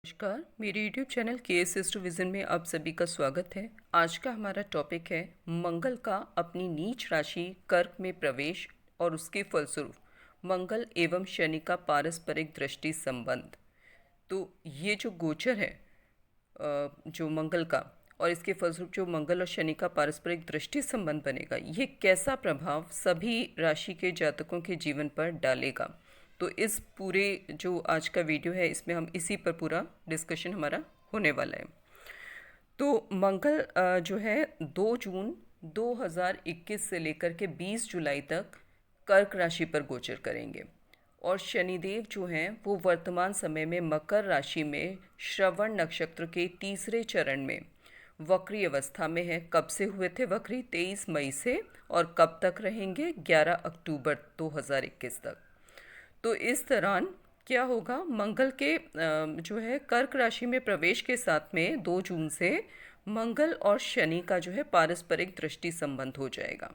नमस्कार, मेरे YouTube channel KS एस्ट्रोविजन में आप सभी का स्वागत है। आज का हमारा टॉपिक है मंगल का अपनी नीच राशि कर्क में प्रवेश और उसके फलस्वरूप मंगल एवं शनि का पारस्परिक दृष्टि संबंध। तो ये जो गोचर है जो मंगल का और इसके फलस्वरूप जो मंगल और शनि का पारस्परिक दृष्टि संबंध बनेगा, ये कैसा प्रभाव सभी राशि के जातकों के जीवन पर डालेगा। तो इस पूरे जो आज का वीडियो है इसमें हम इसी पर पूरा डिस्कशन हमारा होने वाला है। तो मंगल जो है 2 जून 2021 से लेकर के 20 जुलाई तक कर्क राशि पर गोचर करेंगे और शनिदेव जो हैं वो वर्तमान समय में मकर राशि में श्रवण नक्षत्र के तीसरे चरण में वक्री अवस्था में है। कब से हुए थे वक्री? 23 मई से, और कब तक रहेंगे? 11 अक्टूबर 2021 तक। तो इस दौरान क्या होगा, मंगल के जो है कर्क राशि में प्रवेश के साथ में 2 जून से मंगल और शनि का जो है पारस्परिक दृष्टि संबंध हो जाएगा।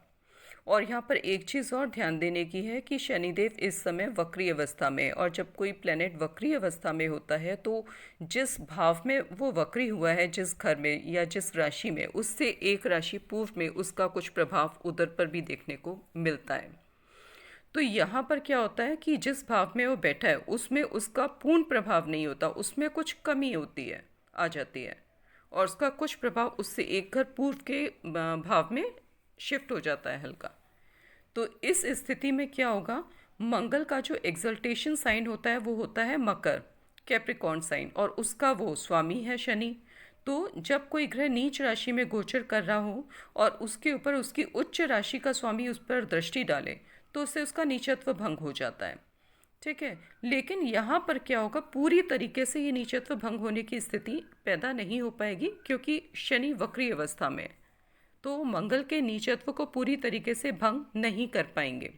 और यहाँ पर एक चीज़ और ध्यान देने की है कि शनिदेव इस समय वक्री अवस्था में, और जब कोई प्लेनेट वक्री अवस्था में होता है तो जिस भाव में वो वक्री हुआ है, जिस घर में या जिस राशि में, उससे एक राशि पूर्व में उसका कुछ प्रभाव उधर पर भी देखने को मिलता है। तो यहाँ पर क्या होता है कि जिस भाव में वो बैठा है उसमें उसका पूर्ण प्रभाव नहीं होता, उसमें कुछ कमी होती है, आ जाती है, और उसका कुछ प्रभाव उससे एक घर पूर्व के भाव में शिफ्ट हो जाता है हल्का। तो इस स्थिति में क्या होगा, मंगल का जो एक्सल्टेशन साइन होता है वो होता है मकर, कैप्रिकॉर्न साइन, और उसका वो स्वामी है शनि। तो जब कोई ग्रह नीच राशि में गोचर कर रहा हो और उसके ऊपर उसकी उच्च राशि का स्वामी उस पर दृष्टि डाले तो उससे उसका नीचत्व भंग हो जाता है। ठीक है, लेकिन यहाँ पर क्या होगा, पूरी तरीके से ये नीचत्व भंग होने की स्थिति पैदा नहीं हो पाएगी क्योंकि शनि वक्री अवस्था में है। तो मंगल के नीचत्व को पूरी तरीके से भंग नहीं कर पाएंगे।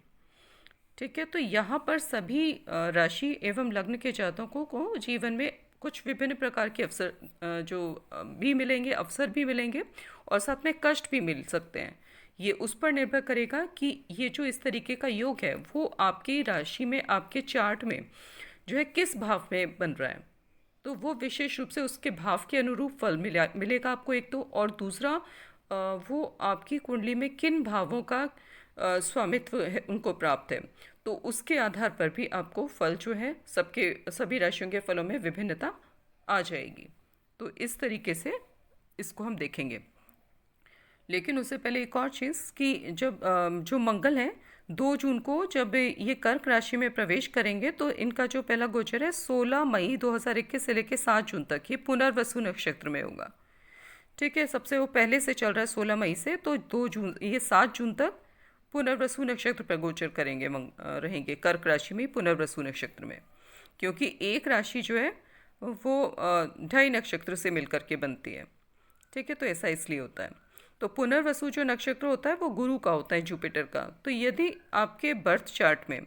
ठीक है, तो यहाँ पर सभी राशि एवं लग्न के जातकों को जीवन में कुछ विभिन्न प्रकार के अवसर जो भी मिलेंगे, अवसर भी मिलेंगे, और साथ में कष्ट भी मिल सकते हैं। ये उस पर निर्भर करेगा कि ये जो इस तरीके का योग है वो आपकी राशि में, आपके चार्ट में जो है किस भाव में बन रहा है। तो वो विशेष रूप से उसके भाव के अनुरूप फल मिलेगा आपको, एक तो, और दूसरा वो आपकी कुंडली में किन भावों का स्वामित्व है, उनको प्राप्त है। तो उसके आधार पर भी आपको फल जो है सबके सभी राशियों के फलों में विभिन्नता आ जाएगी। तो इस तरीके से इसको हम देखेंगे। लेकिन उससे पहले एक और चीज़ कि जब जो मंगल है 2 जून को जब ये कर्क राशि में प्रवेश करेंगे तो इनका जो पहला गोचर है 16 मई 2021 से लेकर 7 जून तक ये पुनर्वसु नक्षत्र में होगा। ठीक है, सबसे वो पहले से चल रहा है 16 मई से, तो 2 जून, ये 7 जून तक पुनर्वसु नक्षत्र पर गोचर करेंगे, रहेंगे कर्क राशि में पुनर्वसु नक्षत्र में। क्योंकि एक राशि जो है वो 2.5 नक्षत्र से मिलकर के बनती है। ठीक है, तो ऐसा इसलिए होता है। तो पुनर्वसु जो नक्षत्र होता है वो गुरु का होता है, जुपिटर का। तो यदि आपके बर्थ चार्ट में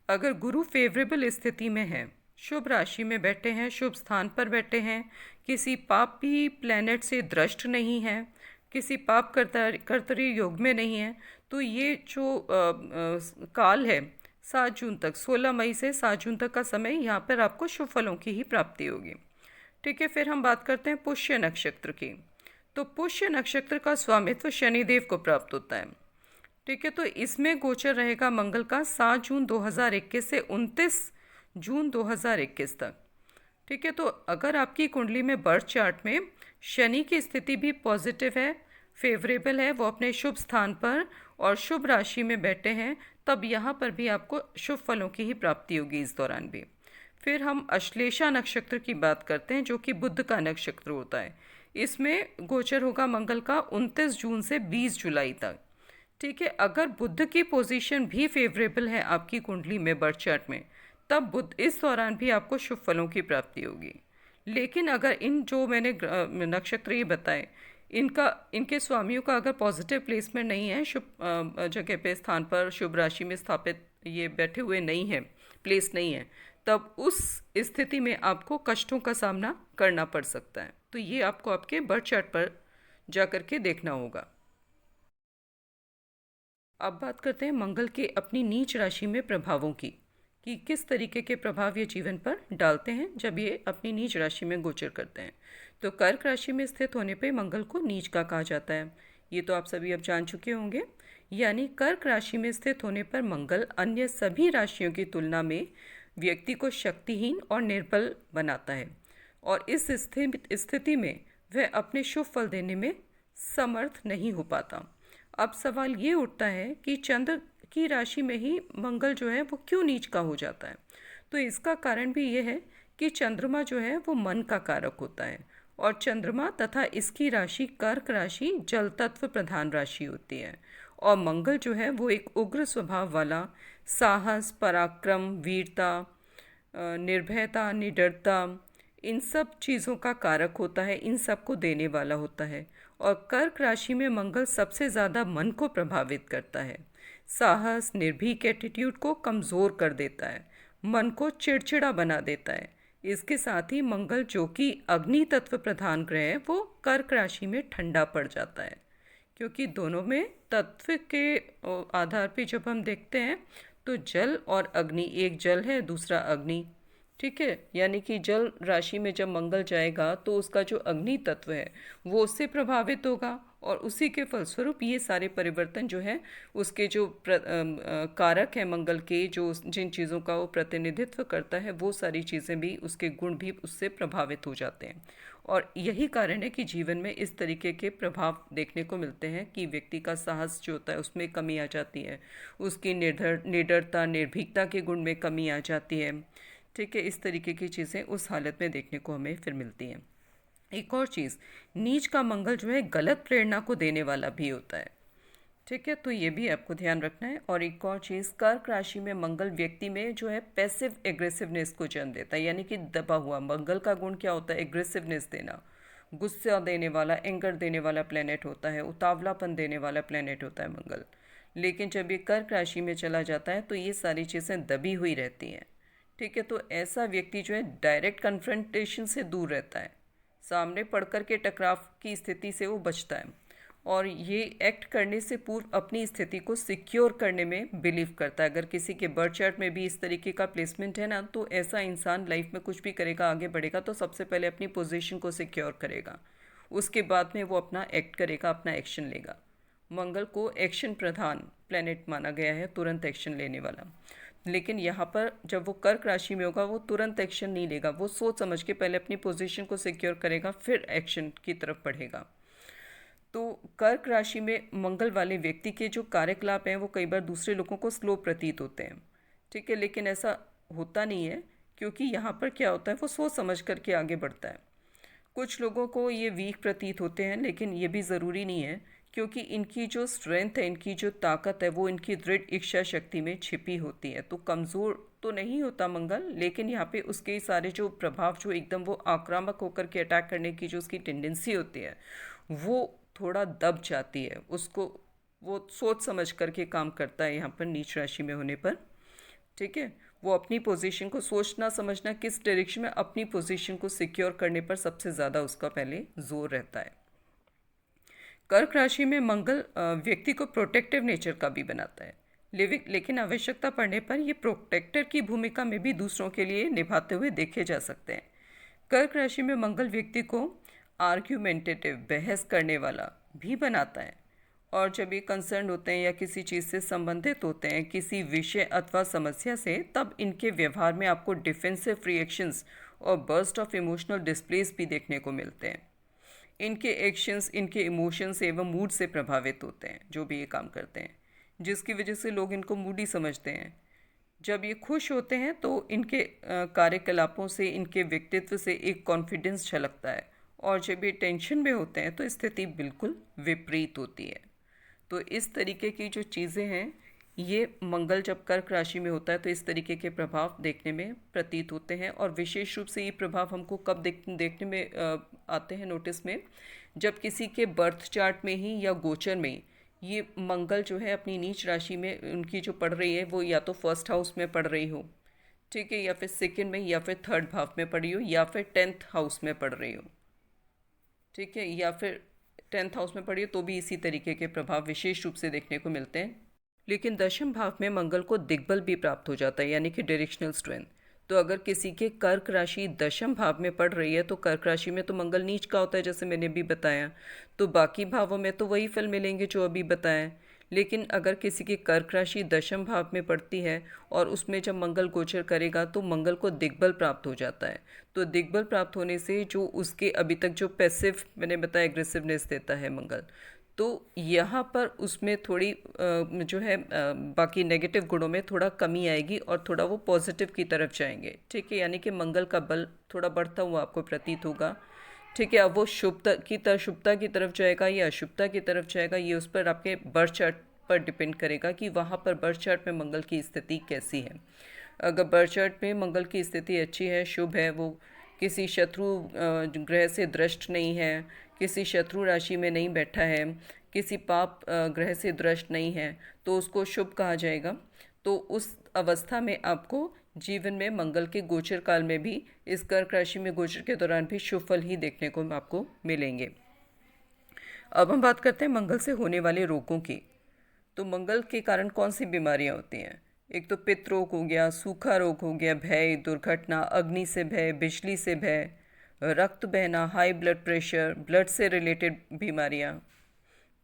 अगर गुरु फेवरेबल स्थिति में है, शुभ राशि में बैठे हैं, शुभ स्थान पर बैठे हैं, किसी पापी प्लैनेट से दृष्ट नहीं है, किसी पाप कर्तरी योग में नहीं है, तो ये जो काल है 7 जून तक, 16 मई से 7 जून तक का समय, यहाँ पर आपको शुभ फलों की ही प्राप्ति होगी। ठीक है, फिर हम बात करते हैं पुष्य नक्षत्र की। तो पुष्य नक्षत्र का स्वामित्व शनिदेव को प्राप्त होता है। ठीक है, तो इसमें गोचर रहेगा मंगल का 7 जून 2021 से 29 जून 2021 तक। ठीक है, तो अगर आपकी कुंडली में बर्थ चार्ट में शनि की स्थिति भी पॉजिटिव है, फेवरेबल है, वो अपने शुभ स्थान पर और शुभ राशि में बैठे हैं, तब यहाँ पर भी आपको शुभ फलों की ही प्राप्ति होगी इस दौरान भी। फिर हम अश्लेषा नक्षत्र की बात करते हैं जो कि बुध का नक्षत्र होता है। इसमें गोचर होगा मंगल का 29 जून से 20 जुलाई तक। ठीक है, अगर बुध की पोजीशन भी फेवरेबल है आपकी कुंडली में बर्थ चार्ट में, तब बुध इस दौरान भी आपको शुभ फलों की प्राप्ति होगी। लेकिन अगर इन जो मैंने नक्षत्र ये बताए, इनके स्वामियों का अगर पॉजिटिव प्लेसमेंट नहीं है, शुभ जगह पे, स्थान पर, शुभ राशि में स्थापित ये बैठे हुए नहीं है, प्लेस नहीं है, तब उस स्थिति में आपको कष्टों का सामना करना पड़ सकता है। तो ये आपको आपके बर्थ चार्ट पर जा कर के देखना होगा। अब बात करते हैं मंगल के अपनी नीच राशि में प्रभावों की, कि किस तरीके के प्रभाव ये जीवन पर डालते हैं जब ये अपनी नीच राशि में गोचर करते हैं। तो कर्क राशि में स्थित होने पे मंगल को नीच का कहा जाता है। ये तो आप सभी अब जान चुके होंगे। यानी कर्क राशि में स्थित होने पर मंगल अन्य सभी राशियों की तुलना में व्यक्ति को शक्तिहीन और निर्बल बनाता है और इस स्थिति में वह अपने शुभ फल देने में समर्थ नहीं हो पाता। अब सवाल ये उठता है कि चंद्र की राशि में ही मंगल जो है वो क्यों नीच का हो जाता है। तो इसका कारण भी ये है कि चंद्रमा जो है वो मन का कारक होता है और चंद्रमा तथा इसकी राशि कर्क राशि जल तत्व प्रधान राशि होती है और मंगल जो है वो एक उग्र स्वभाव वाला साहस, पराक्रम, वीरता, निर्भयता, निडरता, इन सब चीज़ों का कारक होता है, इन सब को देने वाला होता है। और कर्क राशि में मंगल सबसे ज़्यादा मन को प्रभावित करता है, साहस, निर्भीक एटीट्यूड को कमज़ोर कर देता है, मन को चिड़चिड़ा बना देता है। इसके साथ ही मंगल जो कि अग्नि तत्व प्रधान ग्रह है वो कर्क राशि में ठंडा पड़ जाता है, क्योंकि दोनों में तत्व के आधार पे जब हम देखते हैं तो जल और अग्नि, एक जल है दूसरा अग्नि, ठीक है। यानी कि जल राशि में जब मंगल जाएगा तो उसका जो अग्नि तत्व है वो उससे प्रभावित होगा और उसी के फलस्वरूप ये सारे परिवर्तन जो है उसके जो कारक हैं मंगल के, जो जिन चीज़ों का वो प्रतिनिधित्व करता है वो सारी चीज़ें भी, उसके गुण भी उससे प्रभावित हो जाते हैं। और यही कारण है कि जीवन में इस तरीके के प्रभाव देखने को मिलते हैं कि व्यक्ति का साहस जो होता है उसमें कमी आ जाती है, उसकी निडरता, निर्भीकता के गुण में कमी आ जाती है, ठीक है। इस तरीके की चीज़ें उस हालत में देखने को हमें फिर मिलती हैं। एक और चीज़, नीच का मंगल जो है गलत प्रेरणा को देने वाला भी होता है, ठीक है। तो ये भी आपको ध्यान रखना है। और एक और चीज़, कर्क राशि में मंगल व्यक्ति में जो है पैसिव एग्रेसिवनेस को जन्म देता है, यानी कि दबा हुआ। मंगल का गुण क्या होता है? एग्रेसिवनेस देना, गुस्सा देने वाला, एंगर देने वाला प्लेनेट होता है, उतावलापन देने वाला प्लेनेट होता है मंगल। लेकिन जब ये कर्क राशि में चला जाता है तो ये सारी चीज़ें दबी हुई रहती हैं, ठीक है। तो ऐसा व्यक्ति जो है डायरेक्ट कन्फ्रंटेशन से दूर रहता है, सामने पढ़कर के टकराव की स्थिति से वो बचता है और ये एक्ट करने से पूर्व अपनी स्थिति को सिक्योर करने में बिलीव करता है। अगर किसी के बर्थ चार्ट में भी इस तरीके का प्लेसमेंट है ना, तो ऐसा इंसान लाइफ में कुछ भी करेगा, आगे बढ़ेगा तो सबसे पहले अपनी पोजीशन को सिक्योर करेगा, उसके बाद में वो अपना एक्ट करेगा, अपना एक्शन लेगा। मंगल को एक्शन प्रधान प्लेनेट माना गया है, तुरंत एक्शन लेने वाला। लेकिन यहाँ पर जब वो कर्क राशि में होगा वो तुरंत एक्शन नहीं लेगा, वो सोच समझ के पहले अपनी पोजीशन को सिक्योर करेगा, फिर एक्शन की तरफ बढ़ेगा। तो कर्क राशि में मंगल वाले व्यक्ति के जो कार्यकलाप हैं वो कई बार दूसरे लोगों को स्लो प्रतीत होते हैं, ठीक है। लेकिन ऐसा होता नहीं है, क्योंकि यहाँ पर क्या होता है, वो सोच समझ करके आगे बढ़ता है। कुछ लोगों को ये वीक प्रतीत होते हैं, लेकिन ये भी ज़रूरी नहीं है, क्योंकि इनकी जो स्ट्रेंथ है, इनकी जो ताकत है वो इनकी दृढ़ इच्छा शक्ति में छिपी होती है। तो कमज़ोर तो नहीं होता मंगल, लेकिन यहाँ पे उसके सारे जो प्रभाव, जो एकदम वो आक्रामक होकर के अटैक करने की जो उसकी टेंडेंसी होती है वो थोड़ा दब जाती है। उसको वो सोच समझ करके काम करता है यहाँ पर नीच राशि में होने पर, ठीक है। वो अपनी पोजीशन को सोचना समझना, किस डायरेक्शन में अपनी पोजीशन को सिक्योर करने पर सबसे ज़्यादा उसका पहले जोर रहता है। कर्क राशि में मंगल व्यक्ति को प्रोटेक्टिव नेचर का भी बनाता है, लेकिन आवश्यकता पड़ने पर ये प्रोटेक्टर की भूमिका में भी दूसरों के लिए निभाते हुए देखे जा सकते हैं। कर्क राशि में मंगल व्यक्ति को आर्ग्यूमेंटेटिव, बहस करने वाला भी बनाता है और जब ये कंसर्न होते हैं या किसी चीज़ से संबंधित होते हैं, किसी विषय अथवा समस्या से, तब इनके व्यवहार में आपको डिफेंसिव रिएक्शंस और बर्स्ट ऑफ इमोशनल डिस्प्लेस भी देखने को मिलते हैं। इनके एक्शंस, इनके इमोशंस एवं मूड से प्रभावित होते हैं जो भी ये काम करते हैं, जिसकी वजह से लोग इनको मूडी समझते हैं। जब ये खुश होते हैं तो इनके कार्यकलापों से, इनके व्यक्तित्व से एक कॉन्फिडेंस झलकता है और जब ये टेंशन में होते हैं तो स्थिति बिल्कुल विपरीत होती है। तो इस तरीके की जो चीज़ें हैं, ये मंगल जब कर्क राशि में होता है तो इस तरीके के प्रभाव देखने में प्रतीत होते हैं। और विशेष रूप से ये प्रभाव हमको कब देखने में आते हैं नोटिस में, जब किसी के बर्थ चार्ट में ही या गोचर में ये मंगल जो है अपनी नीच राशि में उनकी जो पड़ रही है वो या तो फर्स्ट हाउस में पड़ रही हो, ठीक है, या फिर सेकंड में, या फिर थर्ड भाव में पड़ी हो, या फिर 10th हाउस में पड़ रही हो, ठीक है, या फिर 10th हाउस में पड़ी हो, तो भी इसी तरीके के प्रभाव विशेष रूप से देखने को मिलते हैं। लेकिन दशम भाव में मंगल को दिग्बल भी प्राप्त हो जाता है, यानी कि डायरेक्शनल स्ट्रेंथ। तो अगर किसी के कर्क राशि दशम भाव में पड़ रही है तो कर्क राशि में तो मंगल नीच का होता है, जैसे मैंने भी बताया। तो बाकी भावों में तो वही फल मिलेंगे जो अभी बताएं। लेकिन अगर किसी की कर्क राशि दशम भाव में पड़ती है और उसमें जब मंगल गोचर करेगा तो मंगल को दिग्बल प्राप्त हो जाता है। तो दिग्बल प्राप्त होने से जो उसके अभी तक जो पैसिव मैंने बताया एग्रेसिवनेस देता है मंगल, तो यहाँ पर उसमें थोड़ी जो है बाकी नेगेटिव गुणों में थोड़ा कमी आएगी और थोड़ा वो पॉजिटिव की तरफ जाएंगे। ठीक है, यानी कि मंगल का बल थोड़ा बढ़ता हुआ आपको प्रतीत होगा। ठीक है, अब वो शुभता की तरफ जाएगा या अशुभता की तरफ जाएगा, ये उस पर आपके बर्थ चार्ट पर डिपेंड करेगा कि वहाँ पर बर्थ चार्ट में मंगल की स्थिति कैसी है। अगर बर्थ चार्ट में मंगल की स्थिति अच्छी है, शुभ है, वो किसी शत्रु ग्रह से दृष्ट नहीं है, किसी शत्रु राशि में नहीं बैठा है, किसी पाप ग्रह से दृष्ट नहीं है, तो उसको शुभ कहा जाएगा। तो उस अवस्था में आपको जीवन में मंगल के गोचर काल में भी, इस कर्क राशि में गोचर के दौरान भी शुभ फल ही देखने को आपको मिलेंगे। अब हम बात करते हैं मंगल से होने वाले रोगों की। तो मंगल के कारण कौन सी बीमारियां होती हैं? एक तो पित्त रोग हो गया, सूखा रोग हो गया, भय, दुर्घटना, अग्नि से भय, बिजली से भय, रक्त बहना, हाई ब्लड प्रेशर, ब्लड से रिलेटेड बीमारियां।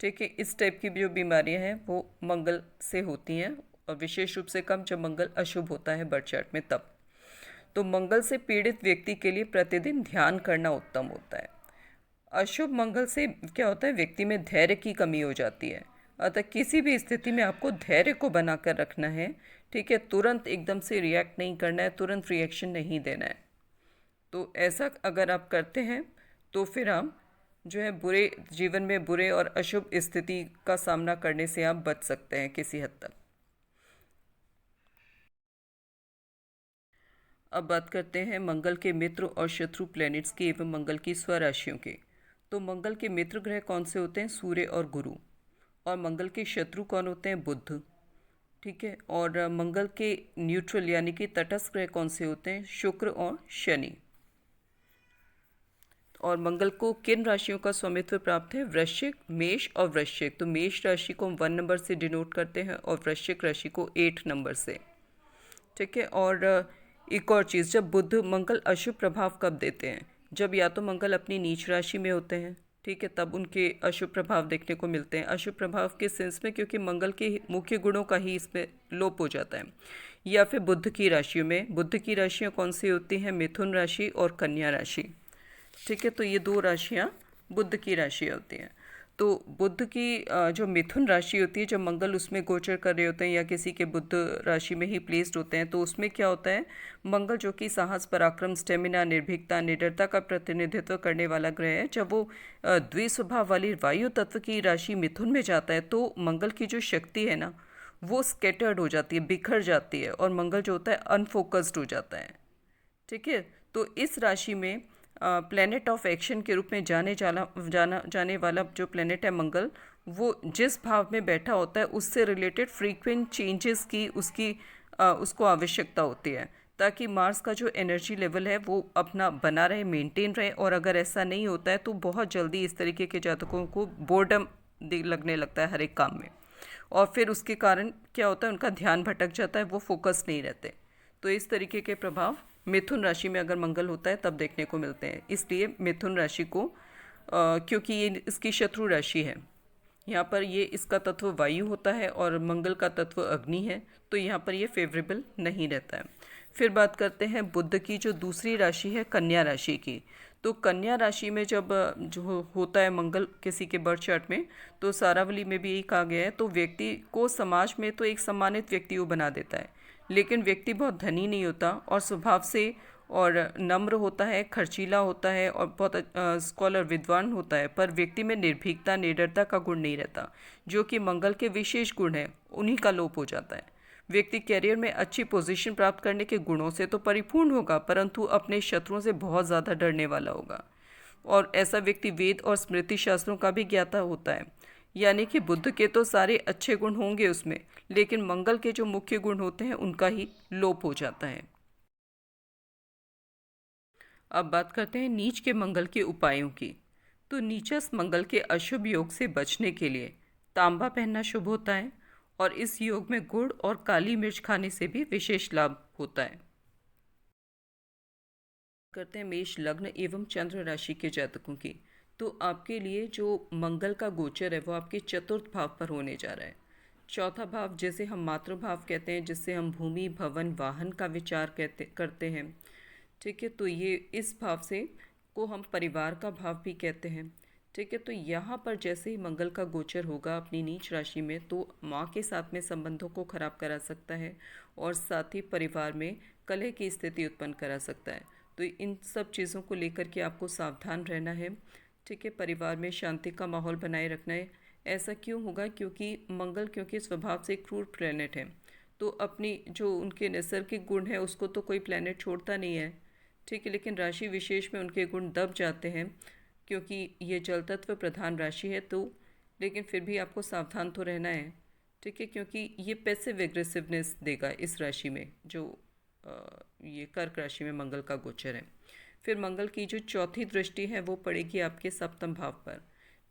ठीक है, इस टाइप की जो बीमारियां हैं वो मंगल से होती हैं, और विशेष रूप से कम जब मंगल अशुभ होता है बर्थ चार्ट में तब। तो मंगल से पीड़ित व्यक्ति के लिए प्रतिदिन ध्यान करना उत्तम होता है। अशुभ मंगल से क्या होता है, व्यक्ति में धैर्य की कमी हो जाती है। अतः किसी भी स्थिति में आपको धैर्य को बनाकर रखना है। ठीक है, तुरंत एकदम से रिएक्ट नहीं करना है, तुरंत रिएक्शन नहीं देना है। तो ऐसा अगर आप करते हैं तो फिर आप जो है बुरे जीवन में बुरे और अशुभ स्थिति का सामना करने से आप बच सकते हैं किसी हद तक। अब बात करते हैं मंगल के मित्र और शत्रु प्लैनेट्स की एवं मंगल की स्वराशियों के। तो मंगल के मित्र ग्रह कौन से होते हैं? सूर्य और गुरु। और मंगल के शत्रु कौन होते हैं? बुध। ठीक है, और मंगल के न्यूट्रल यानी कि तटस्थ ग्रह कौन से होते हैं? शुक्र और शनि। और मंगल को किन राशियों का स्वामित्व प्राप्त है? वृश्चिक, मेष और वृश्चिक। तो मेष राशि को हम 1 नंबर से डिनोट करते हैं और वृश्चिक राशि को 8 नंबर से। ठीक है, और एक और चीज़, जब बुध मंगल अशुभ प्रभाव कब देते हैं? जब या तो मंगल अपनी नीच राशि में होते हैं, ठीक है, तब उनके अशुभ प्रभाव देखने को मिलते हैं। अशुभ प्रभाव के सेंस में क्योंकि मंगल के मुख्य गुणों का ही इसमें लोप हो जाता है। या फिर बुध की राशियों में, बुध की राशियाँ कौन सी होती हैं? मिथुन राशि और कन्या राशि। ठीक है, तो ये दो राशियाँ बुध की राशियाँ होती हैं। तो बुध की जो मिथुन राशि होती है, जब मंगल उसमें गोचर कर रहे होते हैं या किसी के बुध राशि में ही प्लेस्ड होते हैं, तो उसमें क्या होता है, मंगल जो कि साहस, पराक्रम, स्टेमिना, निर्भीकता, निडरता का प्रतिनिधित्व करने वाला ग्रह है, जब वो द्विस्वभाव वाली वायु तत्व की राशि मिथुन में जाता है तो मंगल की जो शक्ति है ना, वो स्कैटर्ड हो जाती है, बिखर जाती है, और मंगल जो होता है अनफोकस्ड हो जाता है। ठीक है, तो इस राशि में प्लैनेट ऑफ एक्शन के रूप में जाने वाला जो प्लैनेट है मंगल, वो जिस भाव में बैठा होता है उससे रिलेटेड फ्रीक्वेंट चेंजेस की उसको आवश्यकता होती है, ताकि मार्स का जो एनर्जी लेवल है वो अपना बना रहे, मेंटेन रहे। और अगर ऐसा नहीं होता है तो बहुत जल्दी इस तरीके के जातकों को बोर्डम लगने लगता है हर एक काम में, और फिर उसके कारण क्या होता है, उनका ध्यान भटक जाता है, वो फोकस नहीं रहते। तो इस तरीके के प्रभाव मिथुन राशि में अगर मंगल होता है तब देखने को मिलते हैं। इसलिए मिथुन राशि को क्योंकि ये इसकी शत्रु राशि है, यहाँ पर ये इसका तत्व वायु होता है और मंगल का तत्व अग्नि है, तो यहाँ पर ये फेवरेबल नहीं रहता है। फिर बात करते हैं बुध की जो दूसरी राशि है, कन्या राशि की। तो कन्या राशि में जब जो होता है मंगल किसी के बर्थ चार्ट में, तो सारावली में भी यही कहा गया है, तो व्यक्ति को समाज में तो एक सम्मानित व्यक्ति वो बना देता है, लेकिन व्यक्ति बहुत धनी नहीं होता और स्वभाव से और नम्र होता है, खर्चीला होता है और बहुत स्कॉलर विद्वान होता है, पर व्यक्ति में निर्भीकता, निडरता का गुण नहीं रहता, जो कि मंगल के विशेष गुण हैं, उन्हीं का लोप हो जाता है। व्यक्ति कैरियर में अच्छी पोजीशन प्राप्त करने के गुणों से तो परिपूर्ण होगा, परंतु अपने शत्रुओं से बहुत ज़्यादा डरने वाला होगा। और ऐसा व्यक्ति वेद और स्मृति शास्त्रों का भी ज्ञाता होता है। यानी कि बुध के तो सारे अच्छे गुण होंगे उसमें, लेकिन मंगल के जो मुख्य गुण होते हैं उनका ही लोप हो जाता है। अब बात करते हैं नीच के मंगल के उपायों की। तो नीचस मंगल के अशुभ योग से बचने के लिए तांबा पहनना शुभ होता है, और इस योग में गुड़ और काली मिर्च खाने से भी विशेष लाभ होता है। करते हैं मेष लग्न एवं चंद्र राशि के जातकों की। तो आपके लिए जो मंगल का गोचर है वो आपके चतुर्थ भाव पर होने जा रहा है। चौथा भाव जिसे हम मातृभाव कहते हैं, जिससे हम भूमि भवन वाहन का विचार करते हैं। ठीक है, तो ये इस भाव से को हम परिवार का भाव भी कहते हैं। ठीक है, तो यहाँ पर जैसे ही मंगल का गोचर होगा अपनी नीच राशि में, तो माँ के साथ में संबंधों को खराब करा सकता है और साथ ही परिवार में कलह की स्थिति उत्पन्न करा सकता है। तो इन सब चीज़ों को लेकर के आपको सावधान रहना है। ठीक है, परिवार में शांति का माहौल बनाए रखना है। ऐसा क्यों होगा? क्योंकि मंगल क्योंकि स्वभाव से क्रूर प्लेनेट है, तो अपनी जो उनके नैसर्गिक गुण है उसको तो कोई प्लेनेट छोड़ता नहीं है। ठीक है, लेकिन राशि विशेष में उनके गुण दब जाते हैं क्योंकि ये जल तत्व प्रधान राशि है। तो लेकिन फिर भी आपको सावधान तो रहना है। ठीक है, क्योंकि ये पैसिव एग्रेसिवनेस देगा इस राशि में, जो ये कर्क राशि में मंगल का गोचर है। फिर मंगल की जो चौथी दृष्टि है वो पड़ेगी आपके सप्तम भाव पर।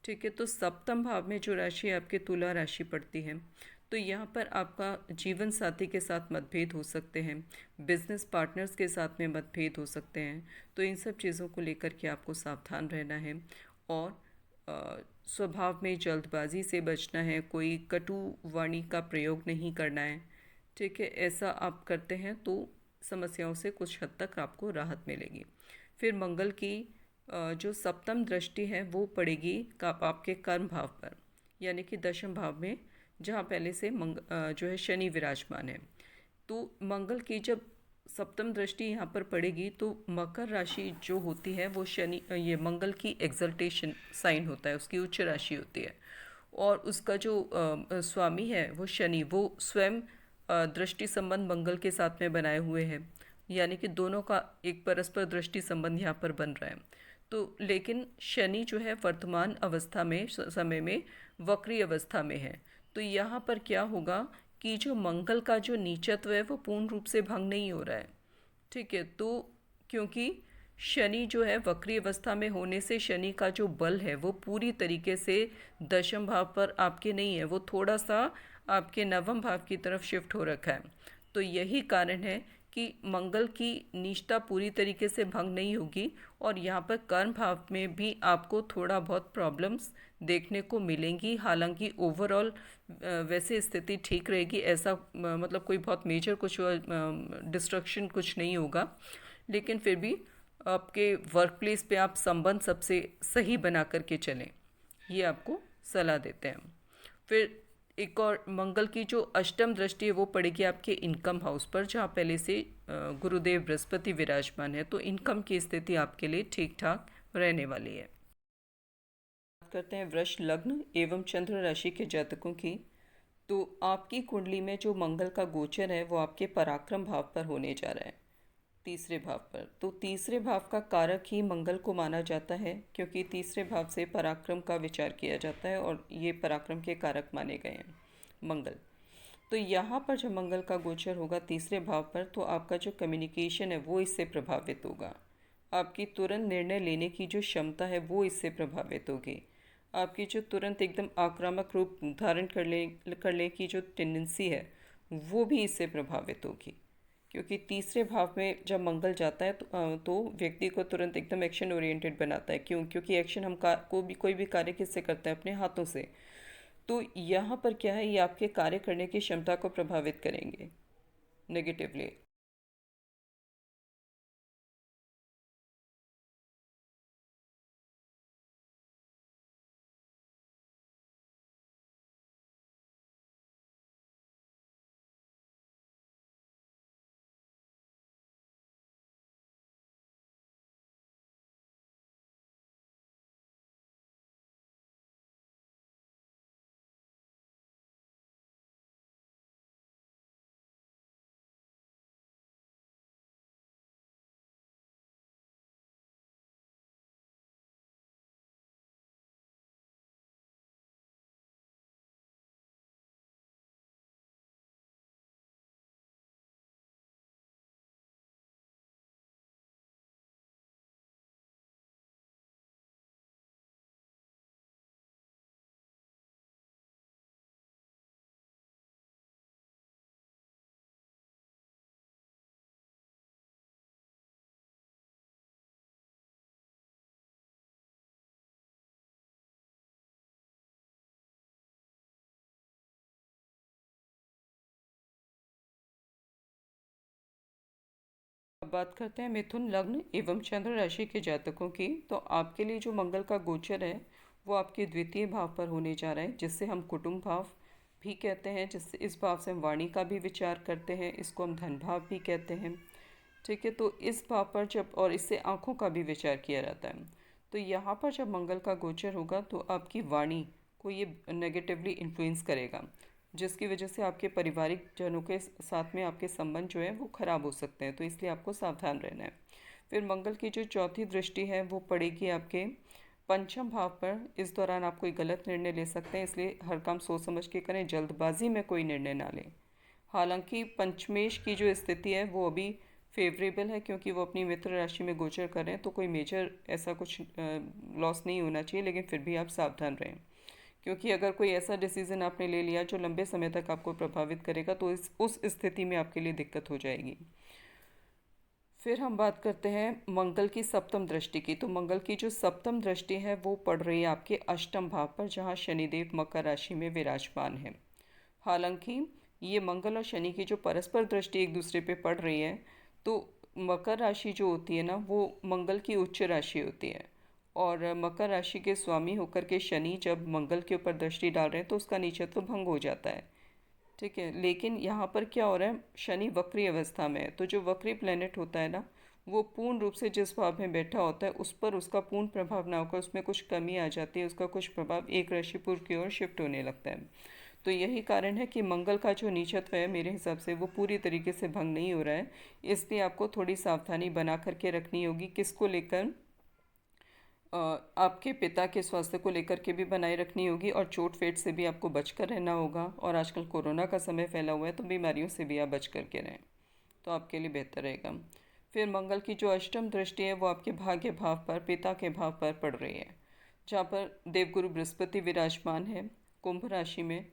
ठीक है, तो सप्तम भाव में जो राशि आपके तुला राशि पड़ती है, तो यहाँ पर आपका जीवन साथी के साथ मतभेद हो सकते हैं, बिजनेस पार्टनर्स के साथ में मतभेद हो सकते हैं। तो इन सब चीज़ों को लेकर के आपको सावधान रहना है और स्वभाव में जल्दबाजी से बचना है, कोई कटु वाणी का प्रयोग नहीं करना है। ठीक है, ऐसा आप करते हैं तो समस्याओं से कुछ हद तक आपको राहत मिलेगी। फिर मंगल की जो सप्तम दृष्टि है वो पड़ेगी आपके कर्म भाव पर, यानी कि दशम भाव में, जहाँ पहले से जो है शनि विराजमान है। तो मंगल की जब सप्तम दृष्टि यहाँ पर पड़ेगी तो मकर राशि जो होती है वो शनि ये मंगल की एग्जल्टेशन साइन होता है, उसकी उच्च राशि होती है। और उसका जो स्वामी है वो शनि, वो स्वयं दृष्टि संबंध मंगल के साथ में बनाए हुए हैं, यानी कि दोनों का एक परस्पर दृष्टि संबंध यहाँ पर बन रहा है। तो लेकिन शनि जो है वर्तमान अवस्था में समय में वक्री अवस्था में है। तो यहाँ पर क्या होगा कि जो मंगल का जो नीचत्व है वो पूर्ण रूप से भंग नहीं हो रहा है। ठीक है, तो क्योंकि शनि जो है वक्री अवस्था में होने से शनि का जो बल है वो पूरी तरीके से दशम भाव पर आपके नहीं है, वो थोड़ा सा आपके नवम भाव की तरफ शिफ्ट हो रखा है। तो यही कारण है कि मंगल की नीचता पूरी तरीके से भंग नहीं होगी और यहाँ पर कर्म भाव में भी आपको थोड़ा बहुत प्रॉब्लम्स देखने को मिलेंगी। हालांकि ओवरऑल वैसे स्थिति ठीक रहेगी, ऐसा मतलब कोई बहुत मेजर कुछ डिस्ट्रक्शन कुछ नहीं होगा। लेकिन फिर भी आपके वर्क प्लेस पे आप संबंध सबसे सही बना करके चलें, ये आपको सलाह देते हैं। फिर एक और मंगल की जो अष्टम दृष्टि है वो पड़ेगी आपके इनकम हाउस पर, जहाँ पहले से गुरुदेव बृहस्पति विराजमान है। तो इनकम की स्थिति आपके लिए ठीक ठाक रहने वाली है। बात करते हैं वृष लग्न एवं चंद्र राशि के जातकों की। तो आपकी कुंडली में जो मंगल का गोचर है वो आपके पराक्रम भाव पर होने जा रहा है, तीसरे भाव पर। तो तीसरे भाव का कारक ही मंगल को माना जाता है, क्योंकि तीसरे भाव से पराक्रम का विचार किया जाता है और ये पराक्रम के कारक माने गए हैं मंगल। तो यहाँ पर जब मंगल का गोचर होगा तीसरे भाव पर, तो आपका जो कम्युनिकेशन है वो इससे प्रभावित होगा। आपकी तुरंत निर्णय लेने की जो क्षमता है वो इससे प्रभावित होगी। आपकी जो तुरंत एकदम आक्रामक रूप धारण करने की जो टेंडेंसी है वो भी इससे प्रभावित होगी। क्योंकि तीसरे भाव में जब मंगल जाता है तो व्यक्ति को तुरंत एकदम एक्शन ओरिएंटेड बनाता है। क्योंकि एक्शन हम कोई भी कार्य किससे करते हैं? अपने हाथों से। तो यहाँ पर क्या है, ये आपके कार्य करने की क्षमता को प्रभावित करेंगे नेगेटिवली। बात करते हैं मिथुन लग्न एवं चंद्र राशि के जातकों की। तो आपके लिए जो मंगल का गोचर है वो आपके द्वितीय भाव पर होने जा रहा है, जिससे हम कुटुंब भाव भी कहते हैं, जिससे इस भाव से हम वाणी का भी विचार करते हैं, इसको हम धन भाव भी कहते हैं। ठीक है, तो इस भाव पर जब और इससे आँखों का भी विचार किया जाता है। तो यहाँ पर जब मंगल का गोचर होगा तो आपकी वाणी को ये नेगेटिवली इन्फ्लुएंस करेगा, जिसकी वजह से आपके पारिवारिक जनों के साथ में आपके संबंध जो है वो खराब हो सकते हैं, तो इसलिए आपको सावधान रहना है। फिर मंगल की जो चौथी दृष्टि है वो पड़ेगी आपके पंचम भाव पर। इस दौरान आप कोई गलत निर्णय ले सकते हैं, इसलिए हर काम सोच समझ के करें, जल्दबाजी में कोई निर्णय ना लें। हालांकि पंचमेश की जो स्थिति है वो अभी फेवरेबल है, क्योंकि वो अपनी मित्र राशि में गोचर कर रहे हैं, तो कोई मेजर ऐसा कुछ लॉस नहीं होना चाहिए, लेकिन फिर भी आप सावधान रहें, क्योंकि अगर कोई ऐसा डिसीज़न आपने ले लिया जो लंबे समय तक आपको प्रभावित करेगा तो उस स्थिति में आपके लिए दिक्कत हो जाएगी। फिर हम बात करते हैं मंगल की सप्तम दृष्टि की। तो मंगल की जो सप्तम दृष्टि है वो पड़ रही है आपके अष्टम भाव पर, जहाँ शनिदेव मकर राशि में विराजमान है। हालांकि ये मंगल और शनि की जो परस्पर दृष्टि एक दूसरे पे पड़ रही है, तो मकर राशि जो होती है ना वो मंगल की उच्च राशि होती है, और मकर राशि के स्वामी होकर के शनि जब मंगल के ऊपर दृष्टि डाल रहे हैं तो उसका नीचत्व भंग हो जाता है। ठीक है, लेकिन यहाँ पर क्या हो रहा है, शनि वक्री अवस्था में है, तो जो वक्री प्लेनेट होता है ना वो पूर्ण रूप से जिस भाव में बैठा होता है उस पर उसका पूर्ण प्रभाव ना होकर उसमें कुछ कमी आ जाती है, उसका कुछ प्रभाव एक राशि पूर्व की ओर शिफ्ट होने लगता है। तो यही कारण है कि मंगल का जो नीचत्व है मेरे हिसाब से वो पूरी तरीके से भंग नहीं हो रहा है, इसलिए आपको थोड़ी सावधानी बना करके रखनी होगी। किसको लेकर, आपके पिता के स्वास्थ्य को लेकर के भी बनाए रखनी होगी, और चोट फेट से भी आपको बचकर रहना होगा, और आजकल कोरोना का समय फैला हुआ है तो बीमारियों से भी आप बच करके रहें, तो आपके लिए बेहतर रहेगा। फिर मंगल की जो अष्टम दृष्टि है वो आपके भाग्य भाव पर, पिता के भाव पर पड़ रही है, जहाँ पर देवगुरु बृहस्पति विराजमान है कुंभ राशि में।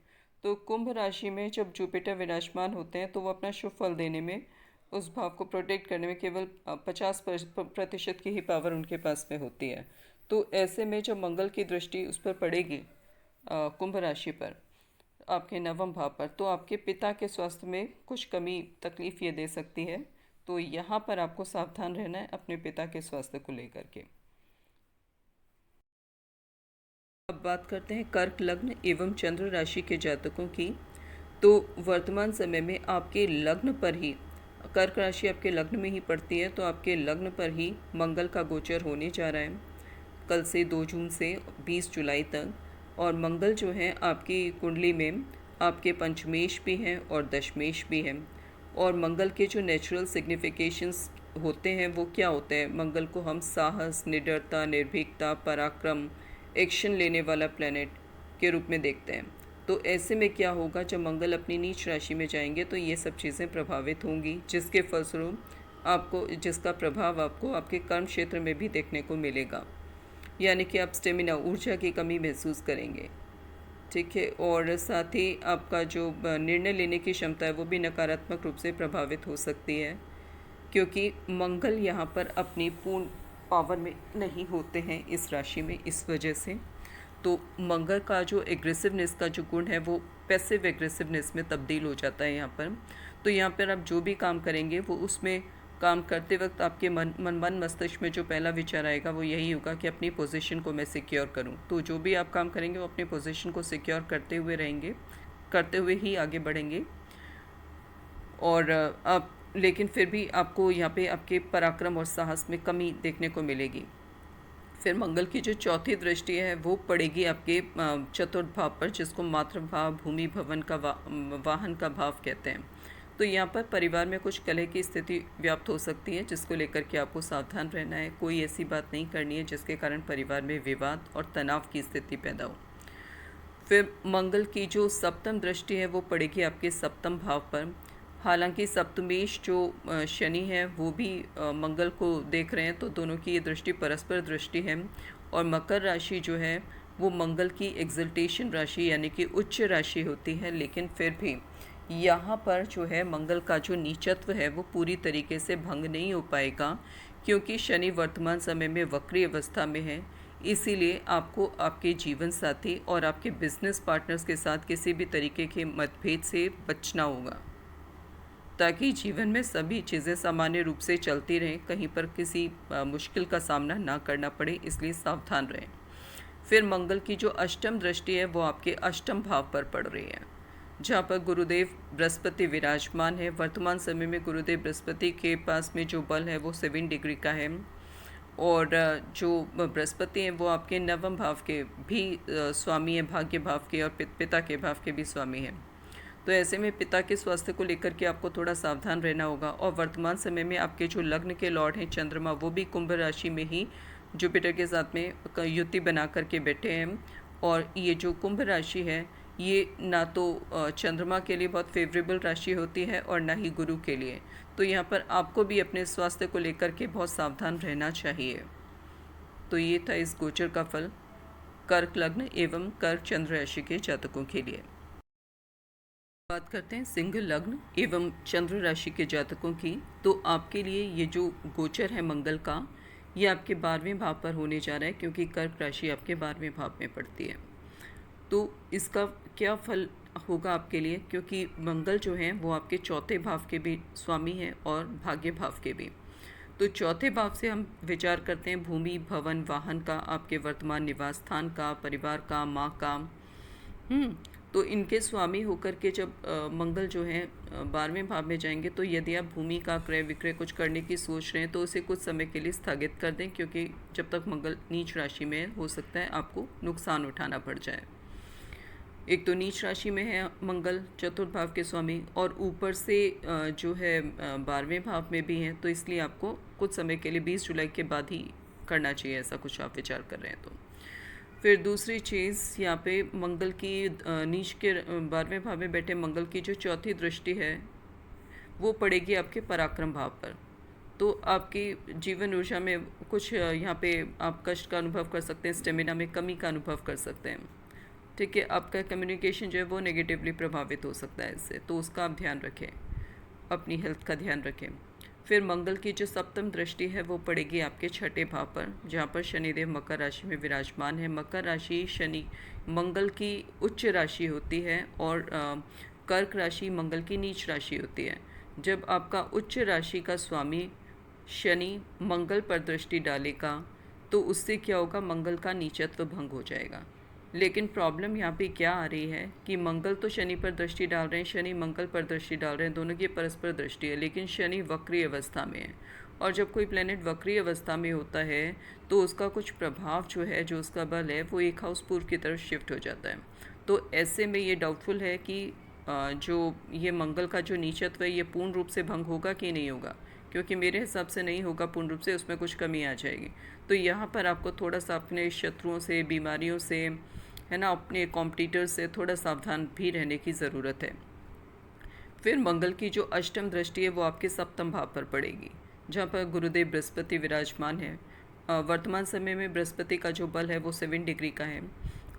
तो कुंभ राशि में जब जुपिटर विराजमान होते हैं तो वो अपना शुभ फल देने में, उस भाव को प्रोटेक्ट करने में केवल 50% की ही पावर उनके पास में होती है। तो ऐसे में जब मंगल की दृष्टि उस पर पड़ेगी, कुंभ राशि पर, आपके नवम भाव पर, तो आपके पिता के स्वास्थ्य में कुछ कमी तकलीफ ये दे सकती है। तो यहाँ पर आपको सावधान रहना है अपने पिता के स्वास्थ्य को लेकर के। अब बात करते हैं कर्क लग्न एवं चंद्र राशि के जातकों की। तो वर्तमान समय में आपके लग्न पर ही, कर्क राशि आपके लग्न में ही पड़ती है, तो आपके लग्न पर ही मंगल का गोचर होने जा रहा है कल से 2 जून से 20 जुलाई तक। और मंगल जो है आपकी कुंडली में आपके पंचमेश भी हैं और दशमेश भी हैं। और मंगल के जो नेचुरल सिग्निफिकेशंस होते हैं वो क्या होते हैं, मंगल को हम साहस, निडरता, निर्भीकता, पराक्रम, एक्शन लेने वाला प्लैनेट के रूप में देखते हैं। तो ऐसे में क्या होगा, जब मंगल अपनी नीच राशि में जाएंगे तो ये सब चीज़ें प्रभावित होंगी, जिसके फलस्वरूप आपको, जिसका प्रभाव आपको आपके कर्म क्षेत्र में भी देखने को मिलेगा, यानी कि आप स्टेमिना, ऊर्जा की कमी महसूस करेंगे। ठीक है, और साथ ही आपका जो निर्णय लेने की क्षमता है वो भी नकारात्मक रूप से प्रभावित हो सकती है, क्योंकि मंगल यहाँ पर अपनी पूर्ण पावर में नहीं होते हैं इस राशि में, इस वजह से। तो मंगल का जो एग्रेसिवनेस का जो गुण है वो पैसिव एग्रेसिवनेस में तब्दील हो जाता है यहाँ पर। तो यहाँ पर आप जो भी काम करेंगे वो उसमें काम करते वक्त आपके मन मस्तिष्क में जो पहला विचार आएगा वो यही होगा कि अपनी पोजीशन को मैं सिक्योर करूं। तो जो भी आप काम करेंगे वो अपनी पोजीशन को सिक्योर करते हुए रहेंगे, करते हुए ही आगे बढ़ेंगे। और आप, लेकिन फिर भी आपको यहाँ पे आपके पराक्रम और साहस में कमी देखने को मिलेगी। फिर मंगल की जो चौथी दृष्टि है वो पड़ेगी आपके चतुर्थ भाव पर, जिसको मातृभाव, भूमि, भवन का वाहन का भाव कहते हैं। तो यहाँ पर परिवार में कुछ कलह की स्थिति व्याप्त हो सकती है, जिसको लेकर के आपको सावधान रहना है। कोई ऐसी बात नहीं करनी है जिसके कारण परिवार में विवाद और तनाव की स्थिति पैदा हो। फिर मंगल की जो सप्तम दृष्टि है वो पड़ेगी आपके सप्तम भाव पर। हालांकि सप्तमेश जो शनि है वो भी मंगल को देख रहे हैं, तो दोनों की ये दृष्टि परस्पर दृष्टि है। और मकर राशि जो है वो मंगल की एक्सल्टेशन राशि यानी कि उच्च राशि होती है, लेकिन फिर भी यहाँ पर जो है मंगल का जो नीचत्व है वो पूरी तरीके से भंग नहीं हो पाएगा, क्योंकि शनि वर्तमान समय में वक्री अवस्था में है। इसीलिए आपको आपके जीवन साथी और आपके बिजनेस पार्टनर्स के साथ किसी भी तरीके के मतभेद से बचना होगा। ताकि जीवन में सभी चीज़ें सामान्य रूप से चलती रहें, कहीं पर किसी मुश्किल का सामना ना करना पड़े, इसलिए सावधान रहें। फिर मंगल की जो अष्टम दृष्टि है वो आपके अष्टम भाव पर पड़ रही है, जहाँ पर गुरुदेव बृहस्पति विराजमान है। वर्तमान समय में गुरुदेव बृहस्पति के पास में जो बल है वो 7 डिग्री का है, और जो बृहस्पति हैं वो आपके नवम भाव के भी स्वामी हैं, भाग्य भाव के, और पिता के भाव के भी स्वामी हैं। तो ऐसे में पिता के स्वास्थ्य को लेकर के आपको थोड़ा सावधान रहना होगा। और वर्तमान समय में आपके जो लग्न के लॉर्ड हैं चंद्रमा, वो भी कुंभ राशि में ही जुपिटर के साथ में युति बना करके बैठे हैं। और ये जो कुंभ राशि है ये ना तो चंद्रमा के लिए बहुत फेवरेबल राशि होती है और ना ही गुरु के लिए। तो यहाँ पर आपको भी अपने स्वास्थ्य को लेकर के बहुत सावधान रहना चाहिए। तो ये था इस गोचर का फल कर्क लग्न एवं कर्क चंद्र राशि के जातकों के लिए। बात करते हैं सिंह लग्न एवं चंद्र राशि के जातकों की। तो आपके लिए ये जो गोचर है मंगल का, ये आपके 12वें भाव पर होने जा रहा है, क्योंकि कर्क राशि आपके 12वें भाव में पड़ती है। तो इसका क्या फल होगा आपके लिए, क्योंकि मंगल जो है वो आपके चौथे भाव के भी स्वामी हैं और भाग्य भाव के भी। तो चौथे भाव से हम विचार करते हैं भूमि, भवन, वाहन का, आपके वर्तमान निवास स्थान का, परिवार का, माँ का। तो इनके स्वामी होकर के जब मंगल जो है 12वें भाव में जाएंगे, तो यदि आप भूमि का क्रय विक्रय कुछ करने की सोच रहे हैं तो उसे कुछ समय के लिए स्थगित कर दें, क्योंकि जब तक मंगल नीच राशि में है, हो सकता है आपको नुकसान उठाना पड़ जाए। एक तो नीच राशि में है मंगल, चतुर्थ भाव के स्वामी, और ऊपर से जो है 12वें भाव में भी हैं, तो इसलिए आपको कुछ समय के लिए 20 जुलाई के बाद ही करना चाहिए, ऐसा कुछ आप विचार कर रहे हैं तो। फिर दूसरी चीज़, यहाँ पे मंगल की नीच के 12वें भाव में बैठे मंगल की जो चौथी दृष्टि है वो पड़ेगी आपके पराक्रम भाव पर। तो आपकी जीवन ऊर्जा में कुछ यहाँ पे आप कष्ट का अनुभव कर सकते हैं, स्टेमिना में कमी का अनुभव कर सकते हैं। ठीक है, आपका कम्युनिकेशन जो है वो नेगेटिवली प्रभावित हो सकता है इससे, तो उसका आप ध्यान रखें, अपनी हेल्थ का ध्यान रखें। फिर मंगल की जो सप्तम दृष्टि है वो पड़ेगी आपके छठे भाव पर, जहाँ पर शनिदेव मकर राशि में विराजमान है। मकर राशि शनि मंगल की उच्च राशि होती है, और कर्क राशि मंगल की नीच राशि होती है। जब आपका उच्च राशि का स्वामी शनि मंगल पर दृष्टि डालेगा तो उससे क्या होगा, मंगल का नीचत्व भंग हो जाएगा। लेकिन प्रॉब्लम यहाँ पे क्या आ रही है कि मंगल तो शनि पर दृष्टि डाल रहे हैं, शनि मंगल पर दृष्टि डाल रहे हैं, दोनों की परस्पर दृष्टि है, लेकिन शनि वक्री अवस्था में है। और जब कोई प्लेनेट वक्री अवस्था में होता है तो उसका कुछ प्रभाव जो है, जो उसका बल है, वो एक हाउस पूर्व की तरफ शिफ्ट हो जाता है। तो ऐसे में ये डाउटफुल है कि जो ये मंगल का जो नीचत्व है ये पूर्ण रूप से भंग होगा कि नहीं होगा, क्योंकि मेरे हिसाब से नहीं होगा पूर्ण रूप से, उसमें कुछ कमी आ जाएगी। तो यहाँ पर आपको थोड़ा सा अपने शत्रुओं से, बीमारियों से, है ना, अपने कॉम्पिटिटर से थोड़ा सावधान भी रहने की ज़रूरत है। फिर मंगल की जो अष्टम दृष्टि है वो आपके सप्तम भाव पर पड़ेगी, जहाँ पर गुरुदेव बृहस्पति विराजमान है। वर्तमान समय में बृहस्पति का जो बल है वो 7 डिग्री का है,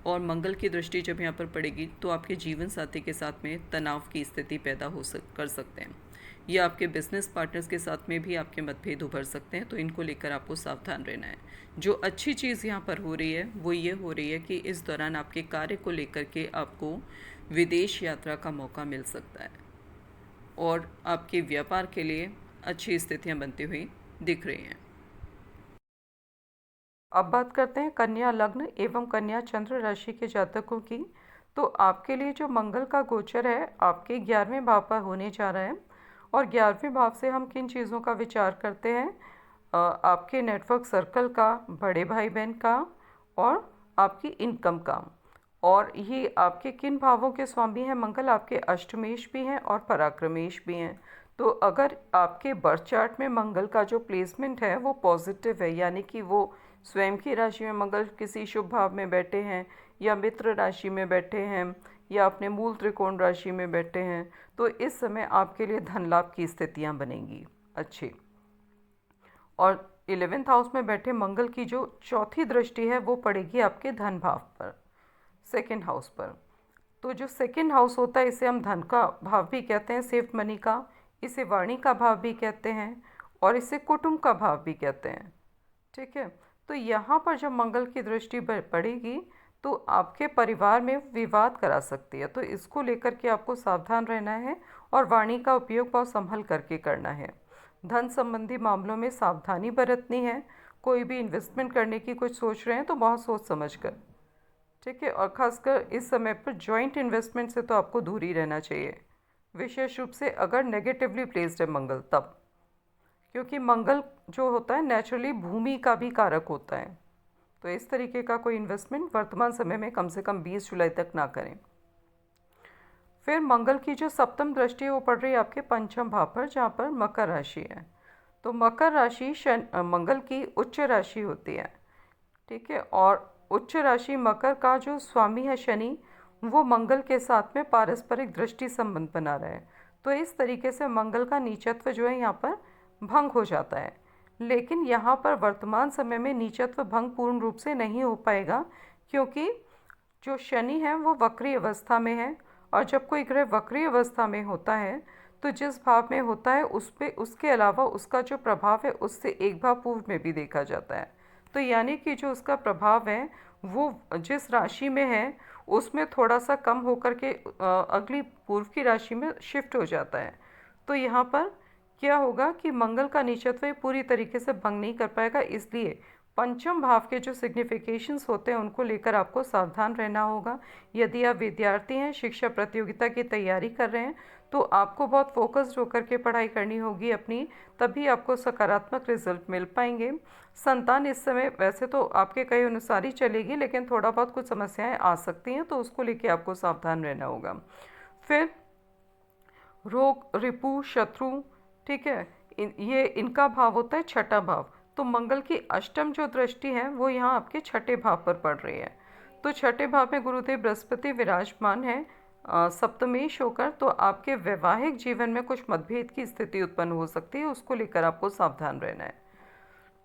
और मंगल की दृष्टि जब यहाँ पर पड़ेगी तो आपके जीवन साथी के साथ में तनाव की स्थिति पैदा कर सकते हैं, या आपके बिजनेस पार्टनर्स के साथ में भी आपके मतभेद उभर सकते हैं। तो इनको लेकर आपको सावधान रहना है। जो अच्छी चीज़ यहाँ पर हो रही है वो ये हो रही है कि इस दौरान आपके कार्य को लेकर के आपको विदेश यात्रा का मौका मिल सकता है, और आपके व्यापार के लिए अच्छी स्थितियाँ बनती हुई दिख रही हैं। अब बात करते हैं कन्या लग्न एवं कन्या चंद्र राशि के जातकों की। तो आपके लिए जो मंगल का गोचर है आपके 11वें भाव पर होने जा रहा है, और 11वें भाव से हम किन चीज़ों का विचार करते हैं, आपके नेटवर्क सर्कल का, बड़े भाई बहन का, और आपकी इनकम का। और ये आपके किन भावों के स्वामी हैं मंगल, आपके अष्टमेश भी हैं और पराक्रमेश भी हैं। तो अगर आपके बर्थ चार्ट में मंगल का जो प्लेसमेंट है वो पॉजिटिव है, यानी कि वो स्वयं की राशि में मंगल किसी शुभ भाव में बैठे हैं, या मित्र राशि में बैठे हैं, या अपने मूल त्रिकोण राशि में बैठे हैं, तो इस समय आपके लिए धन लाभ की स्थितियाँ बनेंगी अच्छी। और 11th हाउस में बैठे मंगल की जो चौथी दृष्टि है वो पड़ेगी आपके धन भाव पर, सेकंड हाउस पर। तो जो सेकंड हाउस होता है इसे हम धन का भाव भी कहते हैं, सेव्ड मनी का, इसे वाणी का भाव भी कहते हैं, और इसे कुटुंब का भाव भी कहते हैं। ठीक है, तो यहाँ पर जब मंगल की दृष्टि पड़ेगी तो आपके परिवार में विवाद करा सकती है। तो इसको लेकर के आपको सावधान रहना है और वाणी का उपयोग बहुत संभल करके करना है। धन संबंधी मामलों में सावधानी बरतनी है। कोई भी इन्वेस्टमेंट करने की कुछ सोच रहे हैं तो बहुत सोच समझ कर, ठीक है। और खासकर इस समय पर जॉइंट इन्वेस्टमेंट से तो आपको दूर ही रहना चाहिए, विशेष रूप से अगर नेगेटिवली प्लेस्ड है मंगल तब, क्योंकि मंगल जो होता है नेचुरली भूमि का भी कारक होता है। तो इस तरीके का कोई इन्वेस्टमेंट वर्तमान समय में कम से कम 20 जुलाई तक ना करें। फिर मंगल की जो सप्तम दृष्टि है वो पड़ रही है आपके पंचम भाव पर, जहाँ पर मकर राशि है। तो मकर राशि मंगल की उच्च राशि होती है, ठीक है। और उच्च राशि मकर का जो स्वामी है शनि, वो मंगल के साथ में पारस्परिक दृष्टि संबंध बना रहा है। तो इस तरीके से मंगल का नीचत्व जो है यहाँ पर भंग हो जाता है। लेकिन यहाँ पर वर्तमान समय में नीचत्व भंग पूर्ण रूप से नहीं हो पाएगा, क्योंकि जो शनि है वो वक्री अवस्था में है। और जब कोई ग्रह वक्री अवस्था में होता है तो जिस भाव में होता है उस पे उसके अलावा उसका जो प्रभाव है उससे एक भाव पूर्व में भी देखा जाता है। तो यानी कि जो उसका प्रभाव है वो जिस राशि में है उसमें थोड़ा सा कम होकर के अगली पूर्व की राशि में शिफ्ट हो जाता है। तो यहाँ पर क्या होगा कि मंगल का नीचत्व पूरी तरीके से भंग नहीं कर पाएगा। इसलिए पंचम भाव के जो सिग्निफिकेशंस होते हैं उनको लेकर आपको सावधान रहना होगा। यदि आप विद्यार्थी हैं, शिक्षा प्रतियोगिता की तैयारी कर रहे हैं, तो आपको बहुत फोकस्ड होकर के पढ़ाई करनी होगी अपनी, तभी आपको सकारात्मक रिजल्ट मिल पाएंगे। संतान इस समय वैसे तो आपके कहे अनुसार ही चलेगी, लेकिन थोड़ा बहुत कुछ समस्याएं आ सकती हैं, तो उसको लेके आपको सावधान रहना होगा। फिर रोग, रिपु, शत्रु, ठीक है, ये इनका भाव होता है छठा भाव। तो मंगल की अष्टम जो दृष्टि है वो यहाँ आपके छठे भाव पर पड़ रही है। तो छठे भाव में गुरुदेव बृहस्पति विराजमान है सप्तमेश होकर। तो आपके वैवाहिक जीवन में कुछ मतभेद की स्थिति उत्पन्न हो सकती है, उसको लेकर आपको सावधान रहना है।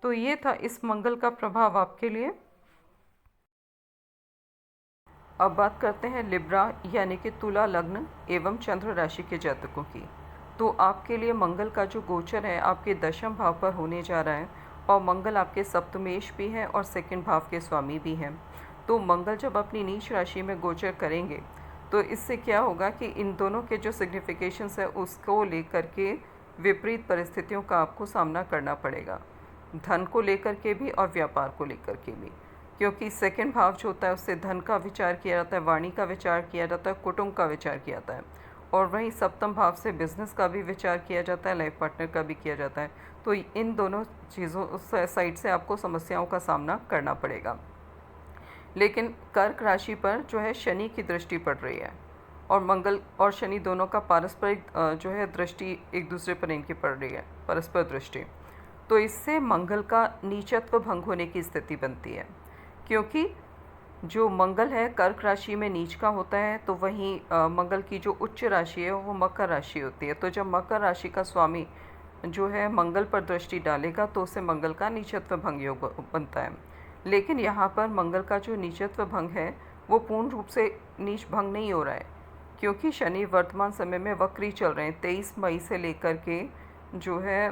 तो ये था इस मंगल का प्रभाव आपके लिए। अब बात करते हैं लिब्रा यानी कि तुला लग्न एवं चंद्र राशि के जातकों की। तो आपके लिए मंगल का जो गोचर है आपके दशम भाव पर होने जा रहा है, और मंगल आपके सप्तमेश भी हैं और सेकंड भाव के स्वामी भी हैं। तो मंगल जब अपनी नीच राशि में गोचर करेंगे तो इससे क्या होगा कि इन दोनों के जो सिग्निफिकेशंस है उसको लेकर के विपरीत परिस्थितियों का आपको सामना करना पड़ेगा, धन को लेकर के भी और व्यापार को लेकर के भी। क्योंकि सेकंड भाव जो होता है उससे धन का विचार किया जाता है, वाणी का विचार किया जाता है, कुटुंब का विचार किया जाता है। और वहीं सप्तम भाव से बिजनेस का भी विचार किया जाता है, लाइफ पार्टनर का भी किया जाता है। तो इन दोनों चीज़ों साइड से आपको समस्याओं का सामना करना पड़ेगा। लेकिन कर्क राशि पर जो है शनि की दृष्टि पड़ रही है, और मंगल और शनि दोनों का पारस्परिक जो है दृष्टि एक दूसरे पर इनकी पड़ रही है, परस्पर दृष्टि। तो इससे मंगल का नीचत्व भंग होने की स्थिति बनती है, क्योंकि जो मंगल है कर्क राशि में नीच का होता है, तो वहीं मंगल की जो उच्च राशि है वो मकर राशि होती है। तो जब मकर राशि का स्वामी जो है मंगल पर दृष्टि डालेगा तो उससे मंगल का नीचत्व भंग योग बनता है। लेकिन यहाँ पर मंगल का जो नीचत्व भंग है वो पूर्ण रूप से नीच भंग नहीं हो रहा है, क्योंकि शनि वर्तमान समय में वक्री चल रहे हैं। 23 मई से लेकर के जो है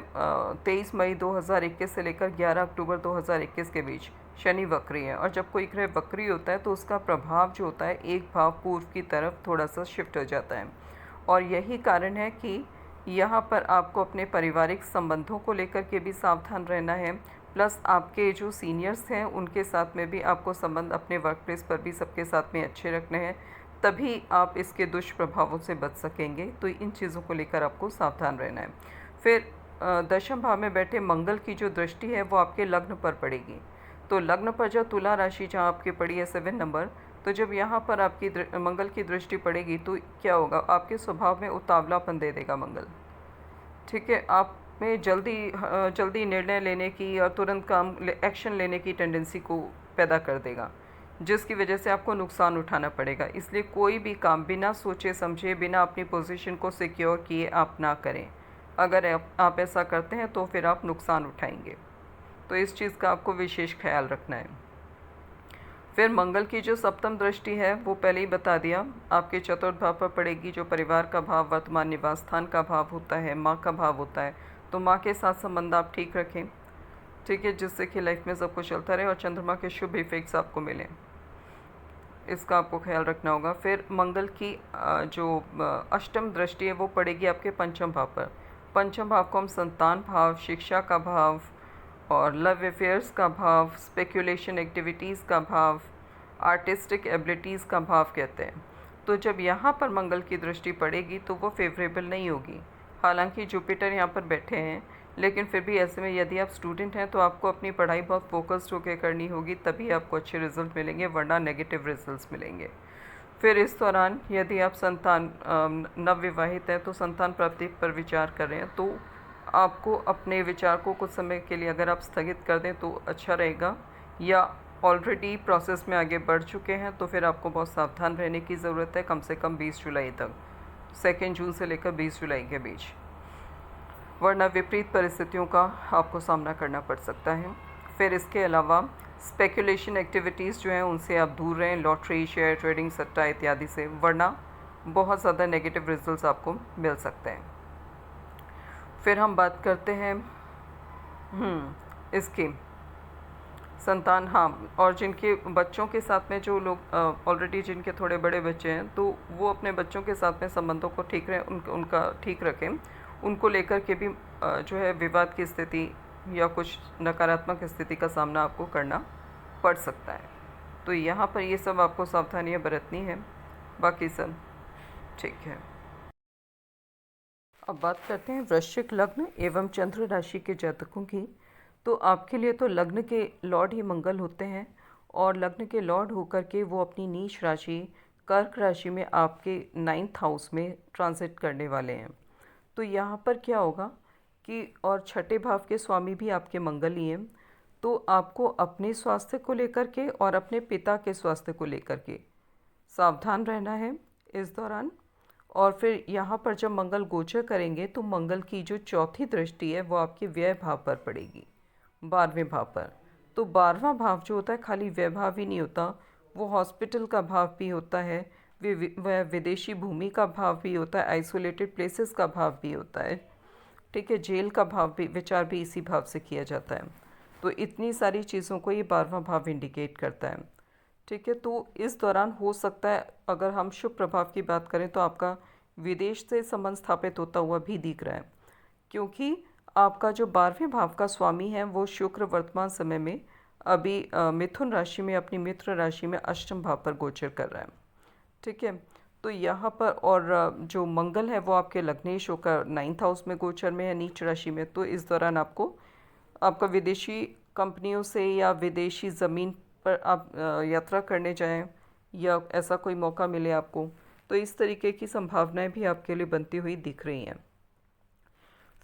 23 मई 2021 से लेकर 11 अक्टूबर 2021 के बीच शनि वक्री है। और जब कोई ग्रह वक्री होता है तो उसका प्रभाव जो होता है एक भाव पूर्व की तरफ थोड़ा सा शिफ्ट हो जाता है। और यही कारण है कि यहाँ पर आपको अपने पारिवारिक संबंधों को लेकर के भी सावधान रहना है, प्लस आपके जो सीनियर्स हैं उनके साथ में भी आपको संबंध अपने वर्क प्लेस पर भी सबके साथ में अच्छे रखने हैं, तभी आप इसके दुष्प्रभावों से बच सकेंगे। तो इन चीज़ों को लेकर आपको सावधान रहना है। फिर दशम भाव में बैठे मंगल की जो दृष्टि है वो आपके लग्न पर पड़ेगी। तो लग्न पर जब तुला राशि जहाँ आपकी पड़ी है 7 नंबर, तो जब यहाँ पर आपकी मंगल की दृष्टि पड़ेगी तो क्या होगा, आपके स्वभाव में उतावलापन दे देगा मंगल, ठीक है। आप में जल्दी निर्णय लेने की और तुरंत एक्शन लेने की टेंडेंसी को पैदा कर देगा, जिसकी वजह से आपको नुकसान उठाना पड़ेगा। इसलिए कोई भी काम बिना सोचे समझे, बिना अपनी पोजीशन को सिक्योर किए आप ना करें। अगर आप ऐसा करते हैं तो फिर आप नुकसान उठाएंगे। तो इस चीज़ का आपको विशेष ख्याल रखना है। फिर मंगल की जो सप्तम दृष्टि है वो पहले ही बता दिया, आपके चतुर्थ भाव पर पड़ेगी, जो परिवार का भाव, वर्तमान निवास स्थान का भाव होता है, माँ का भाव होता है। तो माँ के साथ संबंध आप ठीक रखें, ठीक है, जिससे कि लाइफ में सब कुछ चलता रहे और चंद्रमा के शुभ इफेक्ट्स आपको मिलें। इसका आपको ख्याल रखना होगा। फिर मंगल की जो अष्टम दृष्टि है वो पड़ेगी आपके पंचम भाव पर। पंचम भाव को हम संतान भाव, शिक्षा का भाव और लव अफेयर्स का भाव, स्पेकुलेशन एक्टिविटीज़ का भाव, आर्टिस्टिक एबिलिटीज़ का भाव कहते हैं। तो जब यहाँ पर मंगल की दृष्टि पड़ेगी तो वो फेवरेबल नहीं होगी। हालांकि जुपिटर यहाँ पर बैठे हैं, लेकिन फिर भी ऐसे में यदि आप स्टूडेंट हैं तो आपको अपनी पढ़ाई बहुत फोकस्ड होकर करनी होगी, तभी आपको अच्छे रिजल्ट मिलेंगे, वरना नेगेटिव रिजल्ट्स मिलेंगे। फिर इस दौरान यदि आप नवविवाहित हैं तो संतान प्राप्ति पर विचार कर रहे हैं, तो आपको अपने विचार को कुछ समय के लिए अगर आप स्थगित कर दें तो अच्छा रहेगा, या ऑलरेडी प्रोसेस में आगे बढ़ चुके हैं तो फिर आपको बहुत सावधान रहने की ज़रूरत है, कम से कम 20 जुलाई तक, 2 जून से लेकर 20 जुलाई के बीच, वरना विपरीत परिस्थितियों का आपको सामना करना पड़ सकता है। फिर इसके अलावा स्पेकुलेशन एक्टिविटीज़ जो हैं उनसे आप दूर रहें, लॉटरी, शेयर ट्रेडिंग, सट्टा इत्यादि से, वरना बहुत ज़्यादा नेगेटिव रिजल्ट्स आपको मिल सकते हैं। फिर हम बात करते हैं इसकी संतान, हाँ, और जिनके बच्चों के साथ में जो लोग ऑलरेडी जिनके थोड़े बड़े बच्चे हैं तो वो अपने बच्चों के साथ में संबंधों को ठीक रखें, उनका ठीक रखें। उनको लेकर के भी जो है विवाद की स्थिति या कुछ नकारात्मक स्थिति का सामना आपको करना पड़ सकता है। तो यहाँ पर ये सब आपको सावधानियाँ बरतनी है, बाकी सब ठीक है। अब बात करते हैं वृश्चिक लग्न एवं चंद्र राशि के जातकों की। तो आपके लिए तो लग्न के लॉर्ड ही मंगल होते हैं, और लग्न के लॉर्ड होकर के वो अपनी नीच राशि कर्क राशि में आपके 9th हाउस में ट्रांजिट करने वाले हैं। तो यहाँ पर क्या होगा कि, और छठे भाव के स्वामी भी आपके मंगल ही हैं, तो आपको अपने स्वास्थ्य को लेकर के और अपने पिता के स्वास्थ्य को लेकर के सावधान रहना है इस दौरान। और फिर यहाँ पर जब मंगल गोचर करेंगे तो मंगल की जो चौथी दृष्टि है वो आपके व्यय भाव पर पड़ेगी, 12वें भाव पर। तो 12वां भाव जो होता है खाली व्यय भाव ही नहीं होता, वो हॉस्पिटल का भाव भी होता है, वह विदेशी भूमि का भाव भी होता है, आइसोलेटेड प्लेसेस का भाव भी होता है, ठीक है, जेल का भाव भी, विचार भी इसी भाव से किया जाता है। तो इतनी सारी चीज़ों को ये 12वां भाव इंडिकेट करता है, ठीक है। तो इस दौरान हो सकता है, अगर हम शुभ प्रभाव की बात करें तो आपका विदेश से संबंध स्थापित होता हुआ भी दिख रहा है, क्योंकि आपका जो 12वें भाव का स्वामी है वो शुक्र वर्तमान समय में अभी मिथुन राशि में, अपनी मित्र राशि में अष्टम भाव पर गोचर कर रहा है, ठीक है। तो यहाँ पर और जो मंगल है वो आपके लग्नेश होकर 9th हाउस में गोचर में है, नीच राशि में। तो इस दौरान आपका विदेशी कंपनियों से या विदेशी ज़मीन पर आप यात्रा करने जाएं, या ऐसा कोई मौका मिले आपको, तो इस तरीके की संभावनाएं भी आपके लिए बनती हुई दिख रही हैं।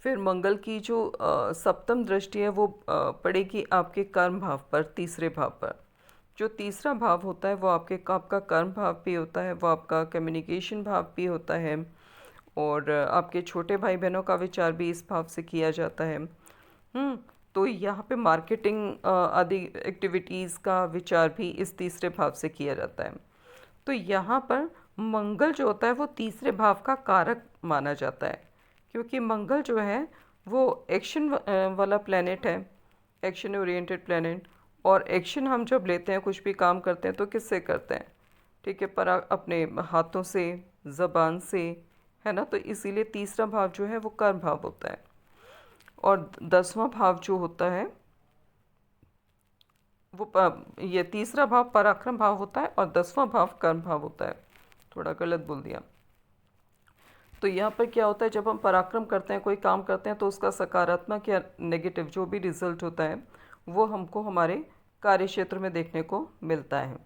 फिर मंगल की जो सप्तम दृष्टि है वो पड़ेगी आपके कर्म भाव पर, तीसरे भाव पर। जो तीसरा भाव होता है वो आपका कर्म भाव भी होता है, वो आपका कम्युनिकेशन भाव भी होता है, और आपके छोटे भाई बहनों का विचार भी इस भाव से किया जाता है। तो यहाँ पे मार्केटिंग आदि एक्टिविटीज़ का विचार भी इस तीसरे भाव से किया जाता है। तो यहाँ पर मंगल जो होता है वो तीसरे भाव का कारक माना जाता है, क्योंकि मंगल जो है वो एक्शन वाला प्लेनेट है, एक्शन ओरिएंटेड प्लेनेट। और एक्शन हम जब लेते हैं, कुछ भी काम करते हैं तो किससे करते हैं, ठीक है, पर अपने हाथों से, ज़बान से, है ना। तो इसीलिए तीसरा भाव जो है वो कर्म भाव होता है, और 10वां भाव जो होता है वो ये तीसरा भाव पराक्रम भाव होता है और 10वां भाव कर्म भाव होता है। थोड़ा गलत बोल दिया। तो यहाँ पर क्या होता है, जब हम पराक्रम करते हैं, कोई काम करते हैं, तो उसका सकारात्मक या नेगेटिव जो भी रिजल्ट होता है वो हमको हमारे कार्य क्षेत्र में देखने को मिलता है।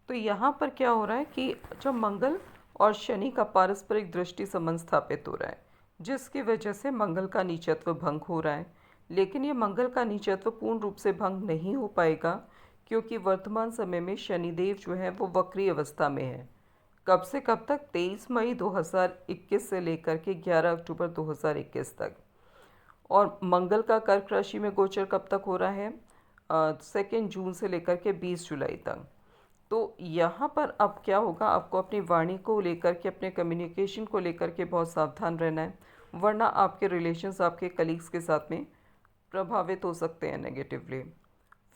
तो यहाँ पर क्या हो रहा है कि जब मंगल और शनि का पारस्परिक दृष्टि संबंध स्थापित हो रहा है, जिसकी वजह से मंगल का नीचत्व भंग हो रहा है। लेकिन ये मंगल का नीचत्व पूर्ण रूप से भंग नहीं हो पाएगा, क्योंकि वर्तमान समय में शनिदेव जो है वो वक्री अवस्था में है। कब से कब तक, 23 मई 2021 से लेकर के 11 अक्टूबर 2021 तक। और मंगल का कर्क राशि में गोचर कब तक हो रहा है, 2 जून से लेकर के 20 जुलाई तक। तो यहाँ पर अब क्या होगा, आपको अपनी वाणी को लेकर के, अपने कम्युनिकेशन को लेकर के बहुत सावधान रहना है, वरना आपके रिलेशंस आपके कलीग्स के साथ में प्रभावित हो सकते हैं नेगेटिवली।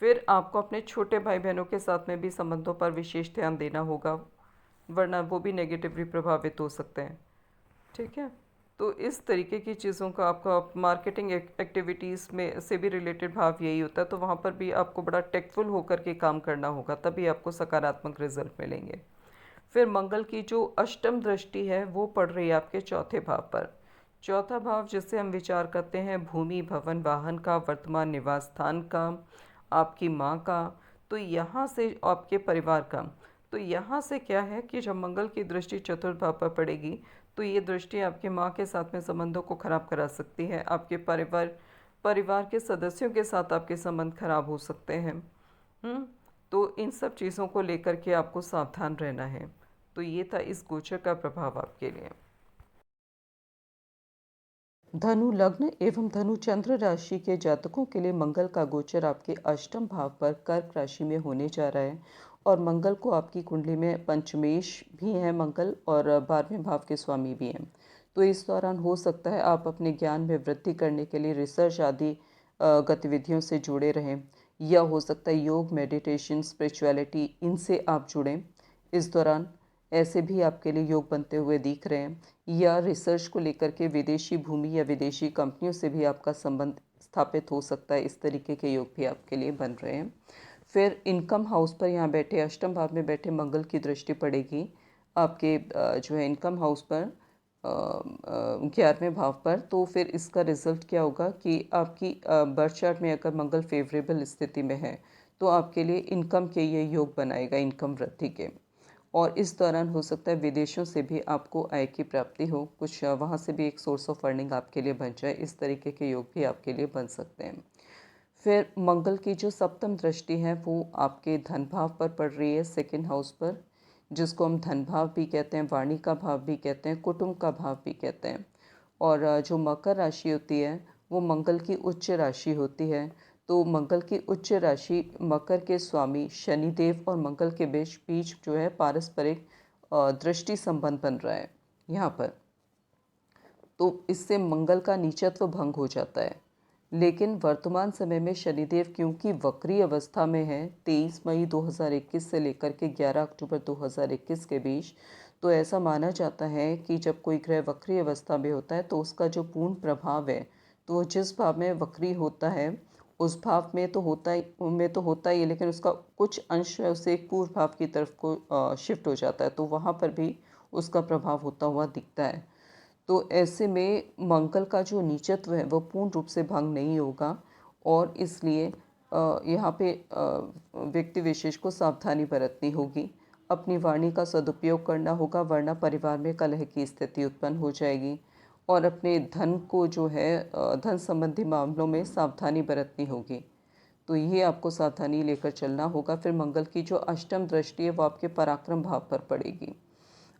फिर आपको अपने छोटे भाई बहनों के साथ में भी संबंधों पर विशेष ध्यान देना होगा, वरना वो भी नेगेटिवली प्रभावित हो सकते हैं। ठीक है। तो इस तरीके की चीज़ों का आपका मार्केटिंग एक्टिविटीज़ में से भी रिलेटेड भाव यही होता है, तो वहाँ पर भी आपको बड़ा टेक्टफुल होकर के काम करना होगा, तभी आपको सकारात्मक रिजल्ट मिलेंगे। फिर मंगल की जो अष्टम दृष्टि है वो पड़ रही है आपके चौथे भाव पर। चौथा भाव जिससे हम विचार करते हैं भूमि, भवन, वाहन का, वर्तमान निवास स्थान का, आपकी माँ का, तो यहाँ से आपके परिवार का। तो यहाँ से क्या है कि जब मंगल की दृष्टि चतुर्थ भाव पर पड़ेगी तो ये दृष्टि आपके माँ के साथ में संबंधों को खराब करा सकती है। आपके परिवार के सदस्यों के साथ आपके संबंध खराब हो सकते हैं। तो इन सब चीज़ों को लेकर के आपको सावधान रहना है। तो ये था इस गोचर का प्रभाव आपके लिए। धनु लग्न एवं धनु चंद्र राशि के जातकों के लिए मंगल का गोचर आपके अष्टम भाव पर कर्क राशि में होने जा रहा है, और मंगल को आपकी कुंडली में पंचमेश भी है मंगल, और 12वें भाव के स्वामी भी हैं। तो इस दौरान हो सकता है आप अपने ज्ञान में वृद्धि करने के लिए रिसर्च आदि गतिविधियों से जुड़े रहें, या हो सकता है योग, मेडिटेशन, स्पिरिचुअलिटी, इनसे आप जुड़ें। इस दौरान ऐसे भी आपके लिए योग बनते हुए दिख रहे हैं, या रिसर्च को लेकर के विदेशी भूमि या विदेशी कंपनियों से भी आपका संबंध स्थापित हो सकता है। इस तरीके के योग भी आपके लिए बन रहे हैं। फिर इनकम हाउस पर यहाँ बैठे अष्टम भाव में बैठे मंगल की दृष्टि पड़ेगी आपके जो है इनकम हाउस पर, 11वें भाव पर। तो फिर इसका रिजल्ट क्या होगा कि आपकी बर्थ चार्ट में अगर मंगल फेवरेबल स्थिति में है तो आपके लिए इनकम के ये योग बनाएगा, इनकम वृद्धि के। और इस दौरान हो सकता है विदेशों से भी आपको आय की प्राप्ति हो, कुछ वहाँ से भी एक सोर्स ऑफ अर्निंग आपके लिए बन जाए। इस तरीके के योग भी आपके लिए बन सकते हैं। फिर मंगल की जो सप्तम दृष्टि है वो आपके धन भाव पर पड़ रही है, सेकंड हाउस पर, जिसको हम धन भाव भी कहते हैं, वाणी का भाव भी कहते हैं, कुटुंब का भाव भी कहते हैं। और जो मकर राशि होती है वो मंगल की उच्च राशि होती है। तो मंगल की उच्च राशि मकर के स्वामी शनिदेव और मंगल के बीच बीच जो है पारस्परिक दृष्टि संबंध बन रहा है यहाँ पर। तो इससे मंगल का नीचत्व भंग हो जाता है। लेकिन वर्तमान समय में शनिदेव क्योंकि वक्री अवस्था में है 23 मई 2021 से लेकर के 11 अक्टूबर 2021 के बीच, तो ऐसा माना जाता है कि जब कोई ग्रह वक्री अवस्था में होता है तो उसका जो पूर्ण प्रभाव है, तो जिस भाव में वक्री होता है उस भाव में तो होता ही है, लेकिन उसका कुछ अंश है उसे एक पूर्व भाव की तरफ को शिफ्ट हो जाता है, तो वहाँ पर भी उसका प्रभाव होता हुआ दिखता है। तो ऐसे में मंगल का जो नीचत्व है वो पूर्ण रूप से भंग नहीं होगा, और इसलिए यहाँ पे व्यक्ति विशेष को सावधानी बरतनी होगी, अपनी वाणी का सदुपयोग करना होगा, वरना परिवार में कलह की स्थिति उत्पन्न हो जाएगी। और अपने धन को जो है धन संबंधी मामलों में सावधानी बरतनी होगी। तो ये आपको सावधानी लेकर चलना होगा। फिर मंगल की जो अष्टम दृष्टि है वो आपके पराक्रम भाव पर पड़ेगी,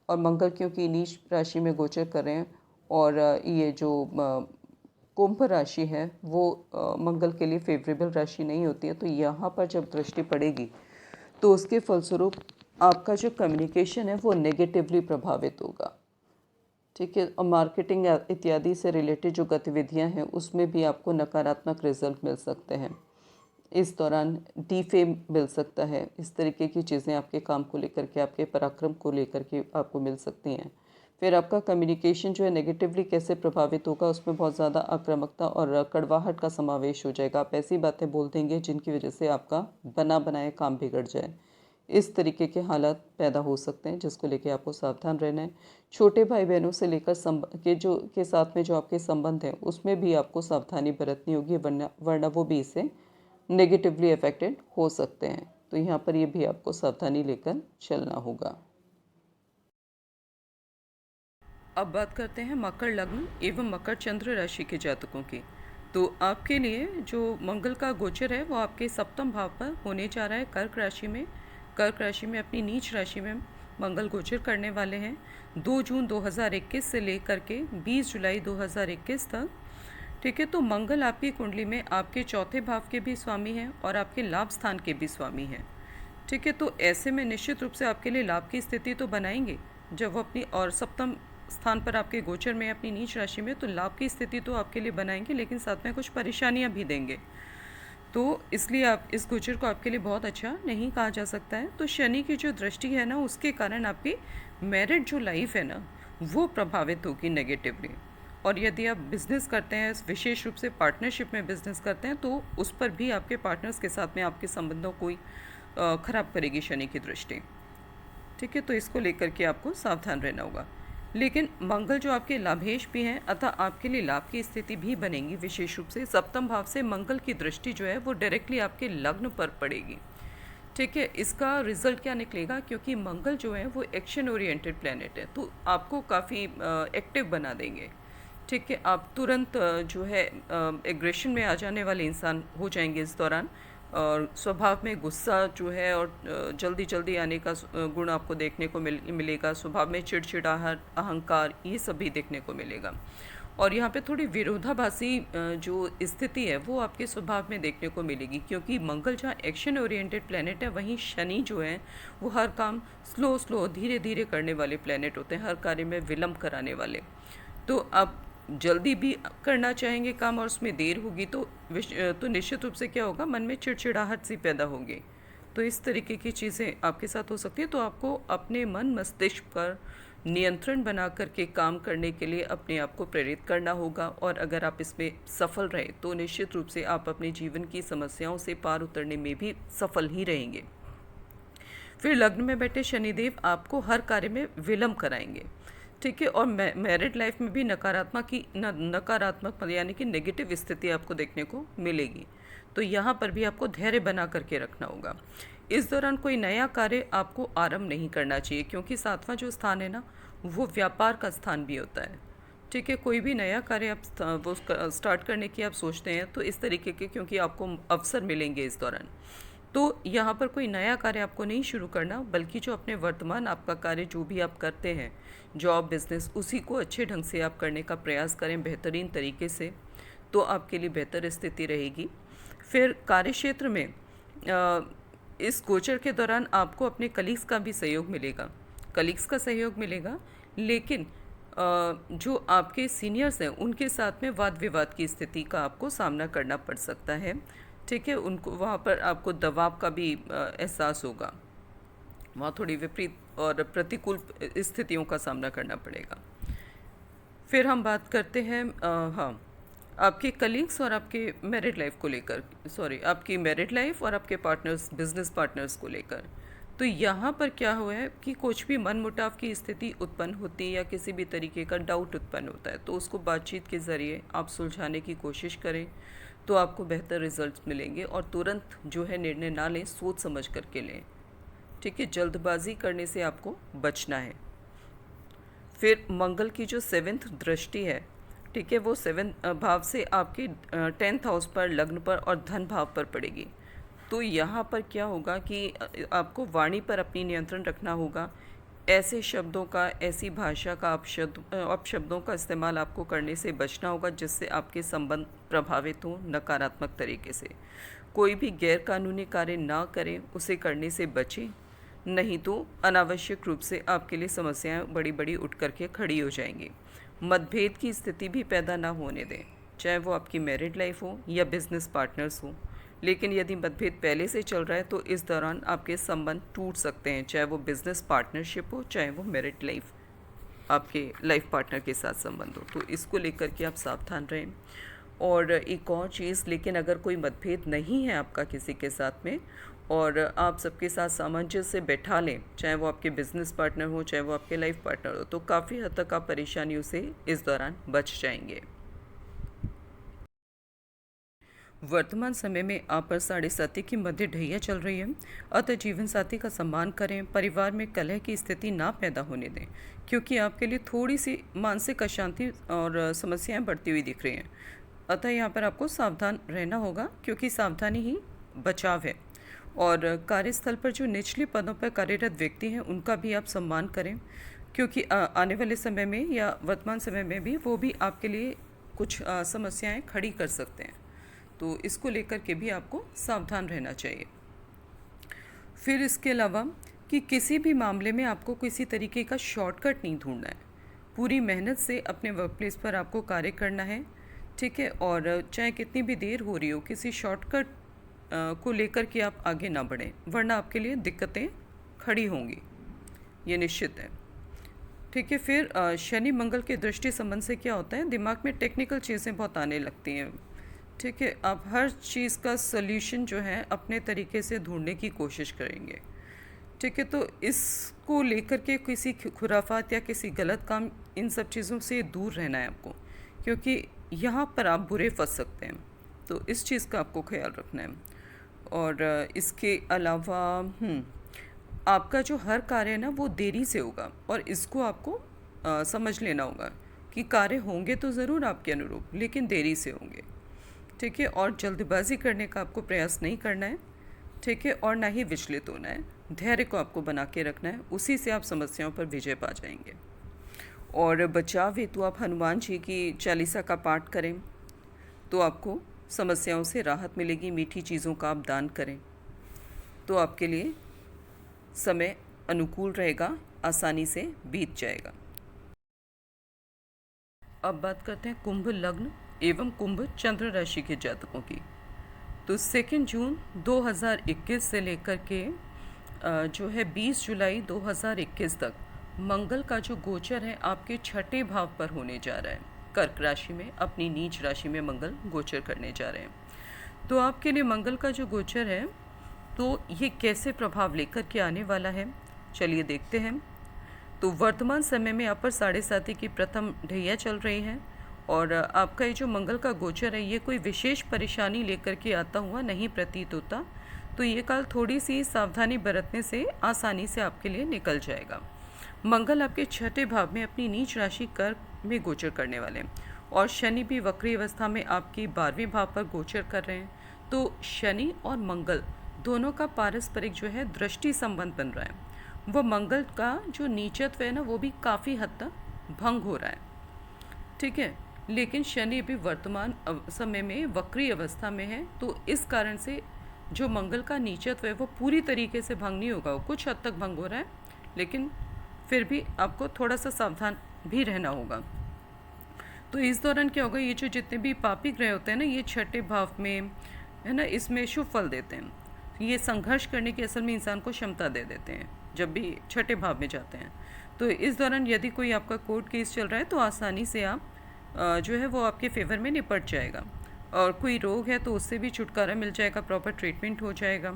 और मंगल क्योंकि नीच राशि में गोचर कर रहे हैं, और ये जो कुंभ राशि है वो मंगल के लिए फेवरेबल राशि नहीं होती है। तो यहाँ पर जब दृष्टि पड़ेगी तो उसके फलस्वरूप आपका जो कम्युनिकेशन है वो नेगेटिवली प्रभावित होगा। ठीक है। और मार्केटिंग इत्यादि से रिलेटेड जो गतिविधियाँ हैं उसमें भी आपको नकारात्मक रिजल्ट मिल सकते हैं। इस दौरान डीफेम मिल सकता है। इस तरीके की चीज़ें आपके काम को लेकर के, आपके पराक्रम को लेकर के आपको मिल सकती हैं। फिर आपका कम्युनिकेशन जो है नेगेटिवली कैसे प्रभावित होगा, उसमें बहुत ज़्यादा आक्रामकता और कड़वाहट का समावेश हो जाएगा। आप ऐसी बातें बोल देंगे जिनकी वजह से आपका बना बनाया काम बिगड़ जाए। इस तरीके के हालात पैदा हो सकते हैं, जिसको लेके आपको सावधान रहना है। छोटे भाई बहनों से लेकर के साथ में जो आपके संबंध हैं उसमें भी आपको सावधानी बरतनी होगी, वरना वो भी इससे नेगेटिवली अफेक्टेड हो सकते हैं। तो यहाँ पर ये भी आपको सावधानी लेकर चलना होगा। अब बात करते हैं मकर लग्न एवं मकर चंद्र राशि के जातकों की। तो आपके लिए जो मंगल का गोचर है वो आपके सप्तम भाव पर होने जा रहा है, कर्क राशि में। कर्क राशि में अपनी नीच राशि में मंगल गोचर करने वाले हैं 2 जून 2021 से लेकर के 20 जुलाई 2021 तक। ठीक है। तो मंगल आपकी कुंडली में आपके चौथे भाव के भी स्वामी हैं और आपके लाभ स्थान के भी स्वामी हैं। ठीक है। तो ऐसे में निश्चित रूप से आपके लिए लाभ की स्थिति तो बनाएंगे जब वो अपनी, और सप्तम स्थान पर आपके गोचर में अपनी नीच राशि में, तो लाभ की स्थिति तो आपके लिए बनाएंगे, लेकिन साथ में कुछ परेशानियां भी देंगे। तो इसलिए आप इस गोचर को आपके लिए बहुत अच्छा नहीं कहा जा सकता है। तो शनि की जो दृष्टि है ना, उसके कारण आपकी मैरिड जो लाइफ है ना, वो प्रभावित होगी नेगेटिवली। और यदि आप बिज़नेस करते हैं, विशेष रूप से पार्टनरशिप में बिज़नेस करते हैं, तो उस पर भी आपके पार्टनर्स के साथ में आपके संबंधों को ख़राब करेगी शनि की दृष्टि। ठीक है, तो इसको लेकर के आपको सावधान रहना होगा। लेकिन मंगल जो आपके लाभेश भी हैं, अतः आपके लिए लाभ की स्थिति भी बनेगी। विशेष रूप से सप्तम भाव से मंगल की दृष्टि जो है वो डायरेक्टली आपके लग्न पर पड़ेगी। ठीक है, इसका रिजल्ट क्या निकलेगा, क्योंकि मंगल जो है वो एक्शन ओरिएंटेड प्लैनेट है, तो आपको काफ़ी एक्टिव बना देंगे। ठीक है, आप तुरंत जो है एग्रेशन में आ जाने वाले इंसान हो जाएंगे इस दौरान। और स्वभाव में गुस्सा जो है और जल्दी जल्दी आने का गुण आपको देखने को मिलेगा। स्वभाव में चिड़चिड़ाहट, अहंकार, ये सब भी देखने को मिलेगा। और यहाँ पे थोड़ी विरोधाभासी जो स्थिति है वो आपके स्वभाव में देखने को मिलेगी, क्योंकि मंगल जहाँ एक्शन ओरिएंटेड प्लेनेट है, वहीं शनि जो है वो हर काम स्लो स्लो धीरे धीरे करने वाले प्लेनेट होते हैं, हर कार्य में विलम्ब कराने वाले। तो आप जल्दी भी करना चाहेंगे काम और उसमें देर होगी तो निश्चित रूप से क्या होगा, मन में चिड़चिड़ाहट सी पैदा होगी। तो इस तरीके की चीज़ें आपके साथ हो सकती है। तो आपको अपने मन मस्तिष्क पर नियंत्रण बना करके काम करने के लिए अपने आप को प्रेरित करना होगा। और अगर आप इसमें सफल रहे तो निश्चित रूप से आप अपने जीवन की समस्याओं से पार उतरने में भी सफल ही रहेंगे। फिर लग्न में बैठे शनिदेव आपको हर कार्य में विलम्ब कराएंगे। ठीक है, और मैरिड लाइफ में भी नकारात्मक यानी कि नेगेटिव स्थिति आपको देखने को मिलेगी। तो यहाँ पर भी आपको धैर्य बना करके रखना होगा। इस दौरान कोई नया कार्य आपको आरंभ नहीं करना चाहिए, क्योंकि सातवां जो स्थान है ना, वो व्यापार का स्थान भी होता है। ठीक है, कोई भी नया कार्य आप वो स्टार्ट करने की आप सोचते हैं तो इस तरीके के, क्योंकि आपको अवसर मिलेंगे इस दौरान, तो यहाँ पर कोई नया कार्य आपको नहीं शुरू करना, बल्कि जो अपने वर्तमान आपका कार्य जो भी आप करते हैं, जॉब, बिजनेस, उसी को अच्छे ढंग से आप करने का प्रयास करें बेहतरीन तरीके से, तो आपके लिए बेहतर स्थिति रहेगी। फिर कार्यक्षेत्र में इस गोचर के दौरान आपको अपने कलीग्स का भी सहयोग मिलेगा, कलीग्स का सहयोग मिलेगा। लेकिन जो आपके सीनियर्स हैं उनके साथ में वाद विवाद की स्थिति का आपको सामना करना पड़ सकता है। ठीक है, उनको वहाँ पर आपको दबाव का भी एहसास होगा, वहाँ थोड़ी विपरीत और प्रतिकूल स्थितियों का सामना करना पड़ेगा। फिर हम बात करते हैं हाँ, आपके कलीग्स और आपके मैरिड लाइफ को लेकर, आपकी मैरिड लाइफ और आपके पार्टनर्स, बिजनेस पार्टनर्स को लेकर। तो यहाँ पर क्या हुआ है कि कुछ भी मनमुटाव की स्थिति उत्पन्न होती है या किसी भी तरीके का डाउट उत्पन्न होता है, तो उसको बातचीत के ज़रिए आप सुलझाने की कोशिश करें, तो आपको बेहतर रिजल्ट्स मिलेंगे। और तुरंत जो है निर्णय ना लें, सोच समझ करके लें। ठीक है, जल्दबाजी करने से आपको बचना है। फिर मंगल की जो 7th दृष्टि है, ठीक है, वो 7 भाव से आपके 10th हाउस पर, लग्न पर और धन भाव पर पड़ेगी। तो यहाँ पर क्या होगा कि आपको वाणी पर अपनी नियंत्रण रखना होगा। ऐसे शब्दों का, ऐसी भाषा का अपशब्दों का इस्तेमाल आपको करने से बचना होगा जिससे आपके संबंध प्रभावित हों नकारात्मक तरीके से। कोई भी गैरकानूनी कार्य ना करें, उसे करने से बचें, नहीं तो अनावश्यक रूप से आपके लिए समस्याएं बड़ी बड़ी उठ करके खड़ी हो जाएंगी। मतभेद की स्थिति भी पैदा ना होने दें, चाहे वो आपकी मैरिड लाइफ हो या बिजनेस पार्टनर्स हो। लेकिन यदि मतभेद पहले से चल रहा है तो इस दौरान आपके संबंध टूट सकते हैं, चाहे वो बिजनेस पार्टनरशिप हो, चाहे वो मैरिड लाइफ, आपके लाइफ पार्टनर के साथ संबंध हो। तो इसको लेकर के आप सावधान रहें। और एक और चीज़, लेकिन अगर कोई मतभेद नहीं है आपका किसी के साथ में और आप सबके साथ सामंजस्य से बैठा लें, चाहे वो आपके बिजनेस पार्टनर हो, चाहे वो आपके लाइफ पार्टनर हो, तो काफ़ी हद तक आप परेशानियों से इस दौरान बच जाएंगे। वर्तमान समय में आप पर 7:30 की मध्य ढैया चल रही है, अतः जीवन साथी का सम्मान करें, परिवार में कलह की स्थिति ना पैदा होने दें, क्योंकि आपके लिए थोड़ी सी मानसिक अशांति और समस्याएं बढ़ती हुई दिख रही हैं। अतः यहाँ पर आपको सावधान रहना होगा, क्योंकि सावधानी ही बचाव है। और कार्यस्थल पर जो निचले पदों पर कार्यरत व्यक्ति हैं उनका भी आप सम्मान करें, क्योंकि आने वाले समय में या वर्तमान समय में भी वो भी आपके लिए कुछ समस्याएं खड़ी कर सकते हैं। तो इसको लेकर के भी आपको सावधान रहना चाहिए। फिर इसके अलावा कि किसी भी मामले में आपको किसी तरीके का शॉर्टकट नहीं ढूंढना है, पूरी मेहनत से अपने वर्क प्लेस पर आपको कार्य करना है। ठीक है, और चाहे कितनी भी देर हो रही हो, किसी शॉर्टकट को लेकर के आप आगे ना बढ़ें, वरना आपके लिए दिक्कतें खड़ी होंगी, ये निश्चित है। ठीक है। फिर शनि मंगल के दृष्टि संबंध से क्या होता है, दिमाग में टेक्निकल चीज़ें बहुत आने लगती हैं। ठीक है। आप हर चीज़ का सल्यूशन जो है अपने तरीके से ढूंढने की कोशिश करेंगे। ठीक है। तो इसको लेकर के किसी खुराफात या किसी गलत काम, इन सब चीज़ों से दूर रहना है आपको, क्योंकि यहाँ पर आप बुरे फंस सकते हैं। तो इस चीज़ का आपको ख्याल रखना है। और इसके अलावा आपका जो हर कार्य है ना वो देरी से होगा, और इसको आपको समझ लेना होगा कि कार्य होंगे तो ज़रूर आपके अनुरूप, लेकिन देरी से होंगे। ठीक है। और जल्दबाजी करने का आपको प्रयास नहीं करना है। ठीक है। और ना ही विचलित होना है, धैर्य को आपको बना के रखना है, उसी से आप समस्याओं पर विजय पा जाएंगे। और बचाव हेतु आप हनुमान जी की चालीसा का पाठ करें तो आपको समस्याओं से राहत मिलेगी। मीठी चीज़ों का आप दान करें तो आपके लिए समय अनुकूल रहेगा, आसानी से बीत जाएगा। अब बात करते हैं कुंभ लग्न एवं कुंभ चंद्र राशि के जातकों की। तो 2 जून 2021 से लेकर के जो है 20 जुलाई 2021 तक मंगल का जो गोचर है आपके छठे भाव पर होने जा रहा है। कर्क राशि में, अपनी नीच राशि में मंगल गोचर करने जा रहे हैं। तो आपके लिए मंगल का जो गोचर है तो ये कैसे प्रभाव लेकर के आने वाला है, चलिए देखते हैं। तो वर्तमान समय में यहाँ पर 7:30 की प्रथम ढैया चल रही है, और आपका ये जो मंगल का गोचर है ये कोई विशेष परेशानी लेकर के आता हुआ नहीं प्रतीत होता। तो ये काल थोड़ी सी सावधानी बरतने से आसानी से आपके लिए निकल जाएगा। मंगल आपके छठे भाव में अपनी नीच राशि कर्क में गोचर करने वाले हैं, और शनि भी वक्री अवस्था में आपकी 12वें भाव पर गोचर कर रहे हैं। तो शनि और मंगल दोनों का पारस्परिक जो है दृष्टि संबंध बन रहा है। वो मंगल का जो नीचत्व है ना वो भी काफ़ी हद तक भंग हो रहा है। ठीक है। लेकिन शनि भी वर्तमान समय में वक्री अवस्था में है, तो इस कारण से जो मंगल का नीचत्व है वो पूरी तरीके से भंग नहीं होगा, वो कुछ हद तक भंग हो रहा है, लेकिन फिर भी आपको थोड़ा सा सावधान भी रहना होगा। तो इस दौरान क्या होगा, ये जो जितने भी पापी ग्रह होते हैं ना ये छठे भाव में है ना, इसमें शुभ फल देते हैं। ये संघर्ष करने की असल में इंसान को क्षमता दे देते हैं जब भी छठे भाव में जाते हैं। तो इस दौरान यदि कोई आपका कोर्ट केस चल रहा है तो आसानी से आप जो है वो आपके फेवर में निपट जाएगा, और कोई रोग है तो उससे भी छुटकारा मिल जाएगा, प्रॉपर ट्रीटमेंट हो जाएगा।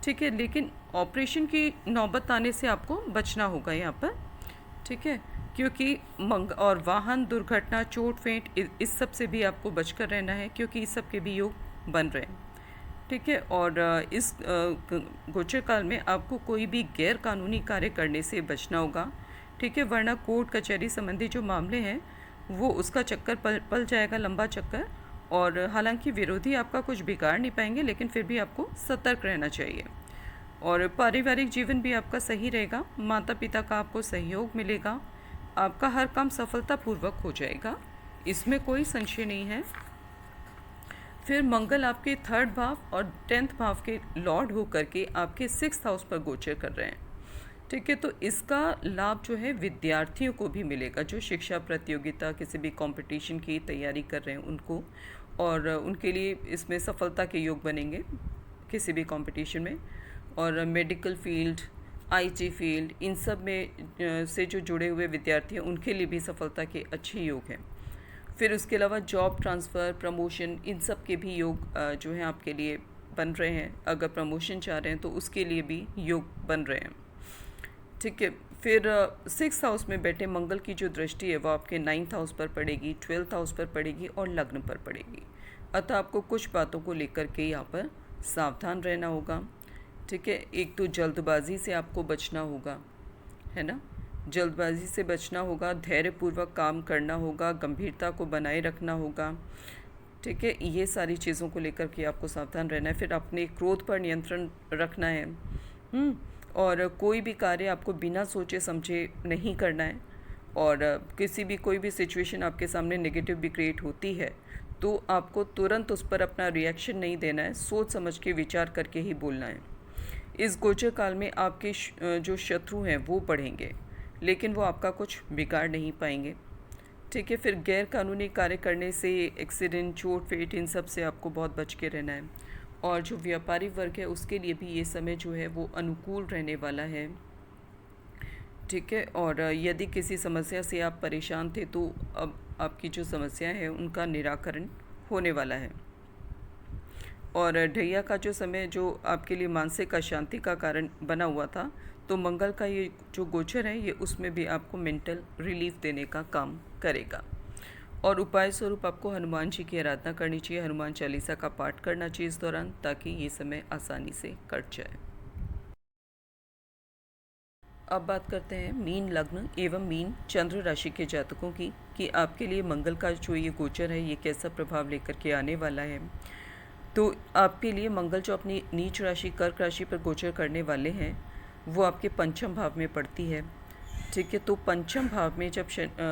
ठीक है। लेकिन ऑपरेशन की नौबत आने से आपको बचना होगा यहाँ पर। ठीक है। क्योंकि और वाहन दुर्घटना, चोट फेंट, इस सब से भी आपको बचकर रहना है, क्योंकि इस सब के भी योग बन रहे हैं। ठीक है। और इस गोचर काल में आपको कोई भी गैर कानूनी कार्य करने से बचना होगा। ठीक है। वरना कोर्ट कचहरी संबंधी जो मामले हैं वो उसका चक्कर पल जाएगा, लंबा चक्कर। और हालांकि विरोधी आपका कुछ बिगाड़ नहीं पाएंगे, लेकिन फिर भी आपको सतर्क रहना चाहिए। और पारिवारिक जीवन भी आपका सही रहेगा, माता पिता का आपको सहयोग मिलेगा, आपका हर काम सफलतापूर्वक हो जाएगा, इसमें कोई संशय नहीं है। फिर मंगल आपके 3rd भाव और 10th भाव के लॉर्ड होकर के आपके 6th हाउस पर गोचर कर रहे हैं। ठीक है। तो इसका लाभ जो है विद्यार्थियों को भी मिलेगा, जो शिक्षा प्रतियोगिता, किसी भी कंपटीशन की तैयारी कर रहे हैं उनको, और उनके लिए इसमें सफलता के योग बनेंगे किसी भी कंपटीशन में। और मेडिकल फील्ड, आईटी फील्ड, इन सब में से जो जुड़े हुए विद्यार्थी हैं उनके लिए भी सफलता के अच्छे योग हैं। फिर उसके अलावा जॉब ट्रांसफ़र, प्रमोशन, इन सब के भी योग जो हैं आपके लिए बन रहे हैं। अगर प्रमोशन चाह रहे हैं तो उसके लिए भी योग बन रहे हैं। ठीक है। फिर 6th हाउस में बैठे मंगल की जो दृष्टि है वो आपके 9th हाउस पर पड़ेगी, 12th हाउस पर पड़ेगी और लग्न पर पड़ेगी। अतः आपको कुछ बातों को लेकर के यहाँ पर सावधान रहना होगा। ठीक है। एक तो जल्दबाजी से आपको बचना होगा, है ना, जल्दबाजी से बचना होगा, धैर्यपूर्वक काम करना होगा, गंभीरता को बनाए रखना होगा। ठीक है। ये सारी चीज़ों को लेकर के आपको सावधान रहना है। फिर अपने क्रोध पर नियंत्रण रखना है। और कोई भी कार्य आपको बिना सोचे समझे नहीं करना है। और किसी भी कोई भी सिचुएशन आपके सामने नेगेटिव भी क्रिएट होती है तो आपको तुरंत उस पर अपना रिएक्शन नहीं देना है, सोच समझ के विचार करके ही बोलना है। इस गोचर काल में आपके जो शत्रु हैं वो बढ़ेंगे, लेकिन वो आपका कुछ बिगाड़ नहीं पाएंगे। ठीक है। फिर गैर कानूनी कार्य करने से एक्सीडेंट, चोट फेट, इन सब से आपको बहुत बच के रहना है। और जो व्यापारी वर्ग है उसके लिए भी ये समय जो है वो अनुकूल रहने वाला है। ठीक है, और यदि किसी समस्या से आप परेशान थे तो अब आपकी जो समस्या है उनका निराकरण होने वाला है। और ढैया का जो समय जो आपके लिए मानसिक अशांति का कारण बना हुआ था, तो मंगल का ये जो गोचर है ये उसमें भी आपको मेंटल रिलीफ देने का काम करेगा। और उपाय स्वरूप आपको हनुमान जी की आराधना करनी चाहिए, हनुमान चालीसा का पाठ करना चाहिए इस दौरान, ताकि ये समय आसानी से कट जाए। अब बात करते हैं मीन लग्न एवं मीन चंद्र राशि के जातकों की, कि आपके लिए मंगल का जो ये गोचर है ये कैसा प्रभाव लेकर के आने वाला है। तो आपके लिए मंगल जो अपनी नीच राशि कर्क राशि पर गोचर करने वाले हैं वो आपके पंचम भाव में पड़ती है। ठीक है, तो पंचम भाव में जब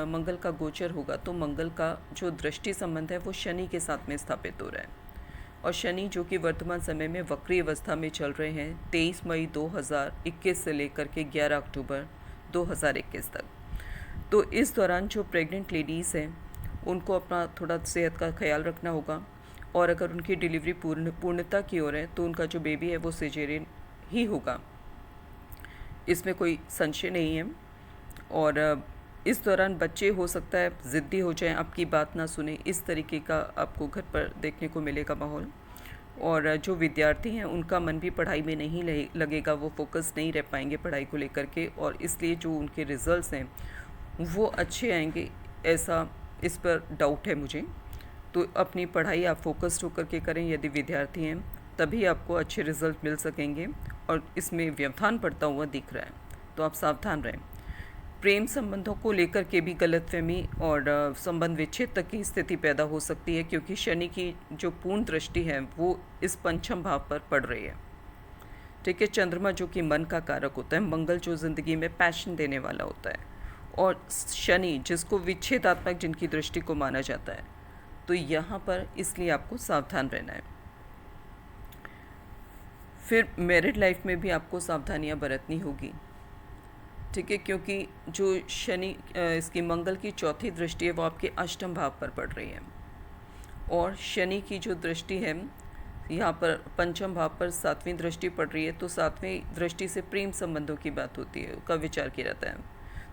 मंगल का गोचर होगा तो मंगल का जो दृष्टि संबंध है वो शनि के साथ में स्थापित हो रहा है। और शनि जो कि वर्तमान समय में वक्री अवस्था में चल रहे हैं 23 मई 2021 से लेकर के 11 अक्टूबर 2021 तक। तो इस दौरान जो प्रेग्नेंट लेडीज़ हैं उनको अपना थोड़ा सेहत का ख्याल रखना होगा, और अगर उनकी डिलीवरी पूर्णता की ओर है तो उनका जो बेबी है वो सिजेरियन ही होगा, इसमें कोई संशय नहीं है। और इस दौरान बच्चे हो सकता है ज़िद्दी हो जाएं, आपकी बात ना सुने, इस तरीके का आपको घर पर देखने को मिलेगा माहौल। और जो विद्यार्थी हैं उनका मन भी पढ़ाई में नहीं लगेगा, वो फोकस नहीं रह पाएंगे पढ़ाई को लेकर के, और इसलिए जो उनके रिज़ल्ट्स हैं वो अच्छे आएंगे, ऐसा इस पर डाउट है मुझे। तो अपनी पढ़ाई आप फोकस्ड होकर के करें यदि विद्यार्थी हैं, तभी आपको अच्छे रिज़ल्ट मिल सकेंगे। और इसमें व्यवधान पड़ता हुआ दिख रहा है, तो आप सावधान रहें। प्रेम संबंधों को लेकर के भी गलतफहमी और संबंध विच्छेद तक की स्थिति पैदा हो सकती है, क्योंकि शनि की जो पूर्ण दृष्टि है वो इस पंचम भाव पर पड़ रही है। ठीक है, चंद्रमा जो कि मन का कारक होता है, मंगल जो ज़िंदगी में पैशन देने वाला होता है, और शनि जिसको विच्छेदात्मक जिनकी दृष्टि को माना जाता है, तो यहाँ पर इसलिए आपको सावधान रहना है। फिर मैरिड लाइफ में भी आपको सावधानियाँ बरतनी होगी। ठीक है, क्योंकि जो शनि इसकी मंगल की चौथी दृष्टि है वो आपके अष्टम भाव पर पड़ रही है, और शनि की जो दृष्टि है यहाँ पर पंचम भाव पर सातवीं दृष्टि पड़ रही है। तो सातवीं दृष्टि से प्रेम संबंधों की बात होती है, का विचार किया जाता है,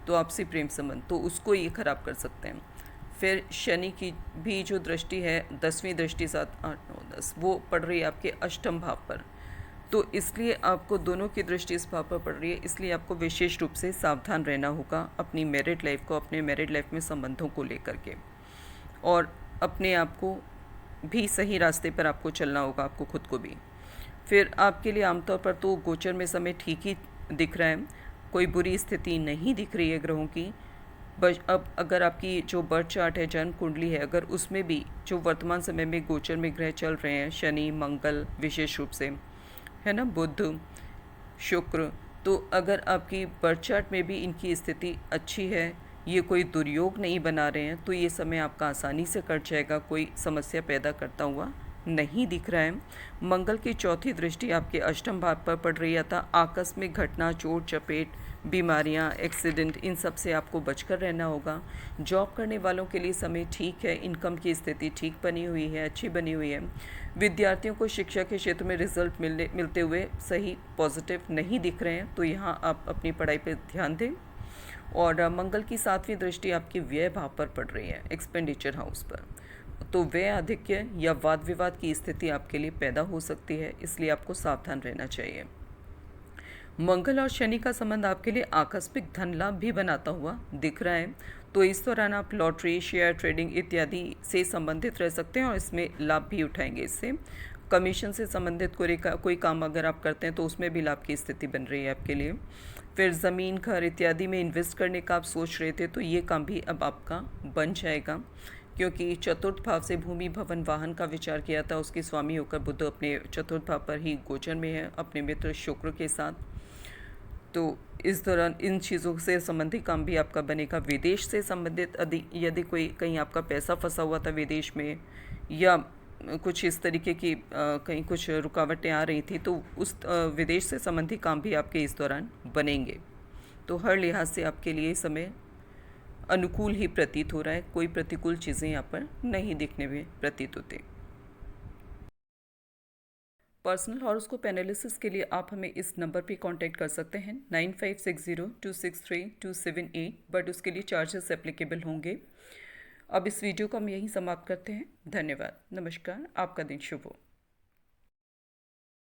तो आपसी प्रेम संबंध, तो उसको ये खराब कर सकते हैं। फिर शनि की भी जो दृष्टि है 10वीं दृष्टि 7, 8, 9, 10 वो पड़ रही है आपके अष्टम भाव पर, तो इसलिए आपको दोनों की दृष्टि इस भाव पर पड़ रही है, इसलिए आपको विशेष रूप से सावधान रहना होगा अपनी मैरिड लाइफ को, अपने मैरिड लाइफ में संबंधों को लेकर के, और अपने आप को भी सही रास्ते पर आपको चलना होगा, आपको खुद को भी। फिर आपके लिए आमतौर पर तो गोचर में समय ठीक ही दिख रहा है, कोई बुरी स्थिति नहीं दिख रही है ग्रहों की। बस अब अगर आपकी जो बर्थ चार्ट है, जन्म कुंडली है, अगर उसमें भी जो वर्तमान समय में गोचर में ग्रह चल रहे हैं, शनि मंगल विशेष रूप से है ना, बुध शुक्र, तो अगर आपकी बर्थ चार्ट में भी इनकी स्थिति अच्छी है, ये कोई दुर्योग नहीं बना रहे हैं, तो ये समय आपका आसानी से कट जाएगा, कोई समस्या पैदा करता हुआ नहीं दिख रहा है। मंगल की चौथी दृष्टि आपके अष्टम भाव पर पड़ रही है, था आकस्मिक घटना, चोट चपेट, बीमारियां, एक्सीडेंट, इन सब से आपको बचकर रहना होगा। जॉब करने वालों के लिए समय ठीक है, इनकम की स्थिति ठीक बनी हुई है, अच्छी बनी हुई है। विद्यार्थियों को शिक्षा के क्षेत्र में रिजल्ट मिलते हुए सही पॉजिटिव नहीं दिख रहे हैं, तो यहाँ आप अपनी पढ़ाई पर ध्यान दें। और मंगल की सातवीं दृष्टि आपकी व्यय भाव पर पड़ रही है, एक्सपेंडिचर हाउस पर, तो व्यय आधिक्य या वाद विवाद की स्थिति आपके लिए पैदा हो सकती है, इसलिए आपको सावधान रहना चाहिए। मंगल और शनि का संबंध आपके लिए आकस्मिक धन लाभ भी बनाता हुआ दिख रहा है, तो इस दौरान आप लॉटरी, शेयर ट्रेडिंग इत्यादि से संबंधित रह सकते हैं और इसमें लाभ भी उठाएंगे। इससे कमीशन से संबंधित कोई काम अगर आप करते हैं तो उसमें भी लाभ की स्थिति बन रही है आपके लिए। फिर ज़मीन, घर इत्यादि में इन्वेस्ट करने का आप सोच रहे थे, तो ये काम भी अब आपका बन जाएगा, क्योंकि चतुर्थ भाव से भूमि, भवन, वाहन का विचार किया था, उसके स्वामी होकर बुध अपने चतुर्थ भाव पर ही गोचर में है अपने मित्र शुक्र के साथ। तो इस दौरान इन चीज़ों से संबंधित काम भी आपका बनेगा। विदेश से संबंधित यदि कोई कहीं आपका पैसा फंसा हुआ था विदेश में, या कुछ इस तरीके की कहीं कुछ रुकावटें आ रही थी, तो उस विदेश से संबंधित काम भी आपके इस दौरान बनेंगे। तो हर लिहाज से आपके लिए समय अनुकूल ही प्रतीत हो रहा है, कोई प्रतिकूल चीज़ें यहाँ पर नहीं दिखने में प्रतीत होते। पर्सनल हॉरोस्कोप एनालिसिस के लिए आप हमें इस नंबर पे कांटेक्ट कर सकते हैं 9560263278, बट उसके लिए चार्जेस एप्लीकेबल होंगे। अब इस वीडियो को हम यहीं समाप्त करते हैं। धन्यवाद। नमस्कार। आपका दिन शुभ हो।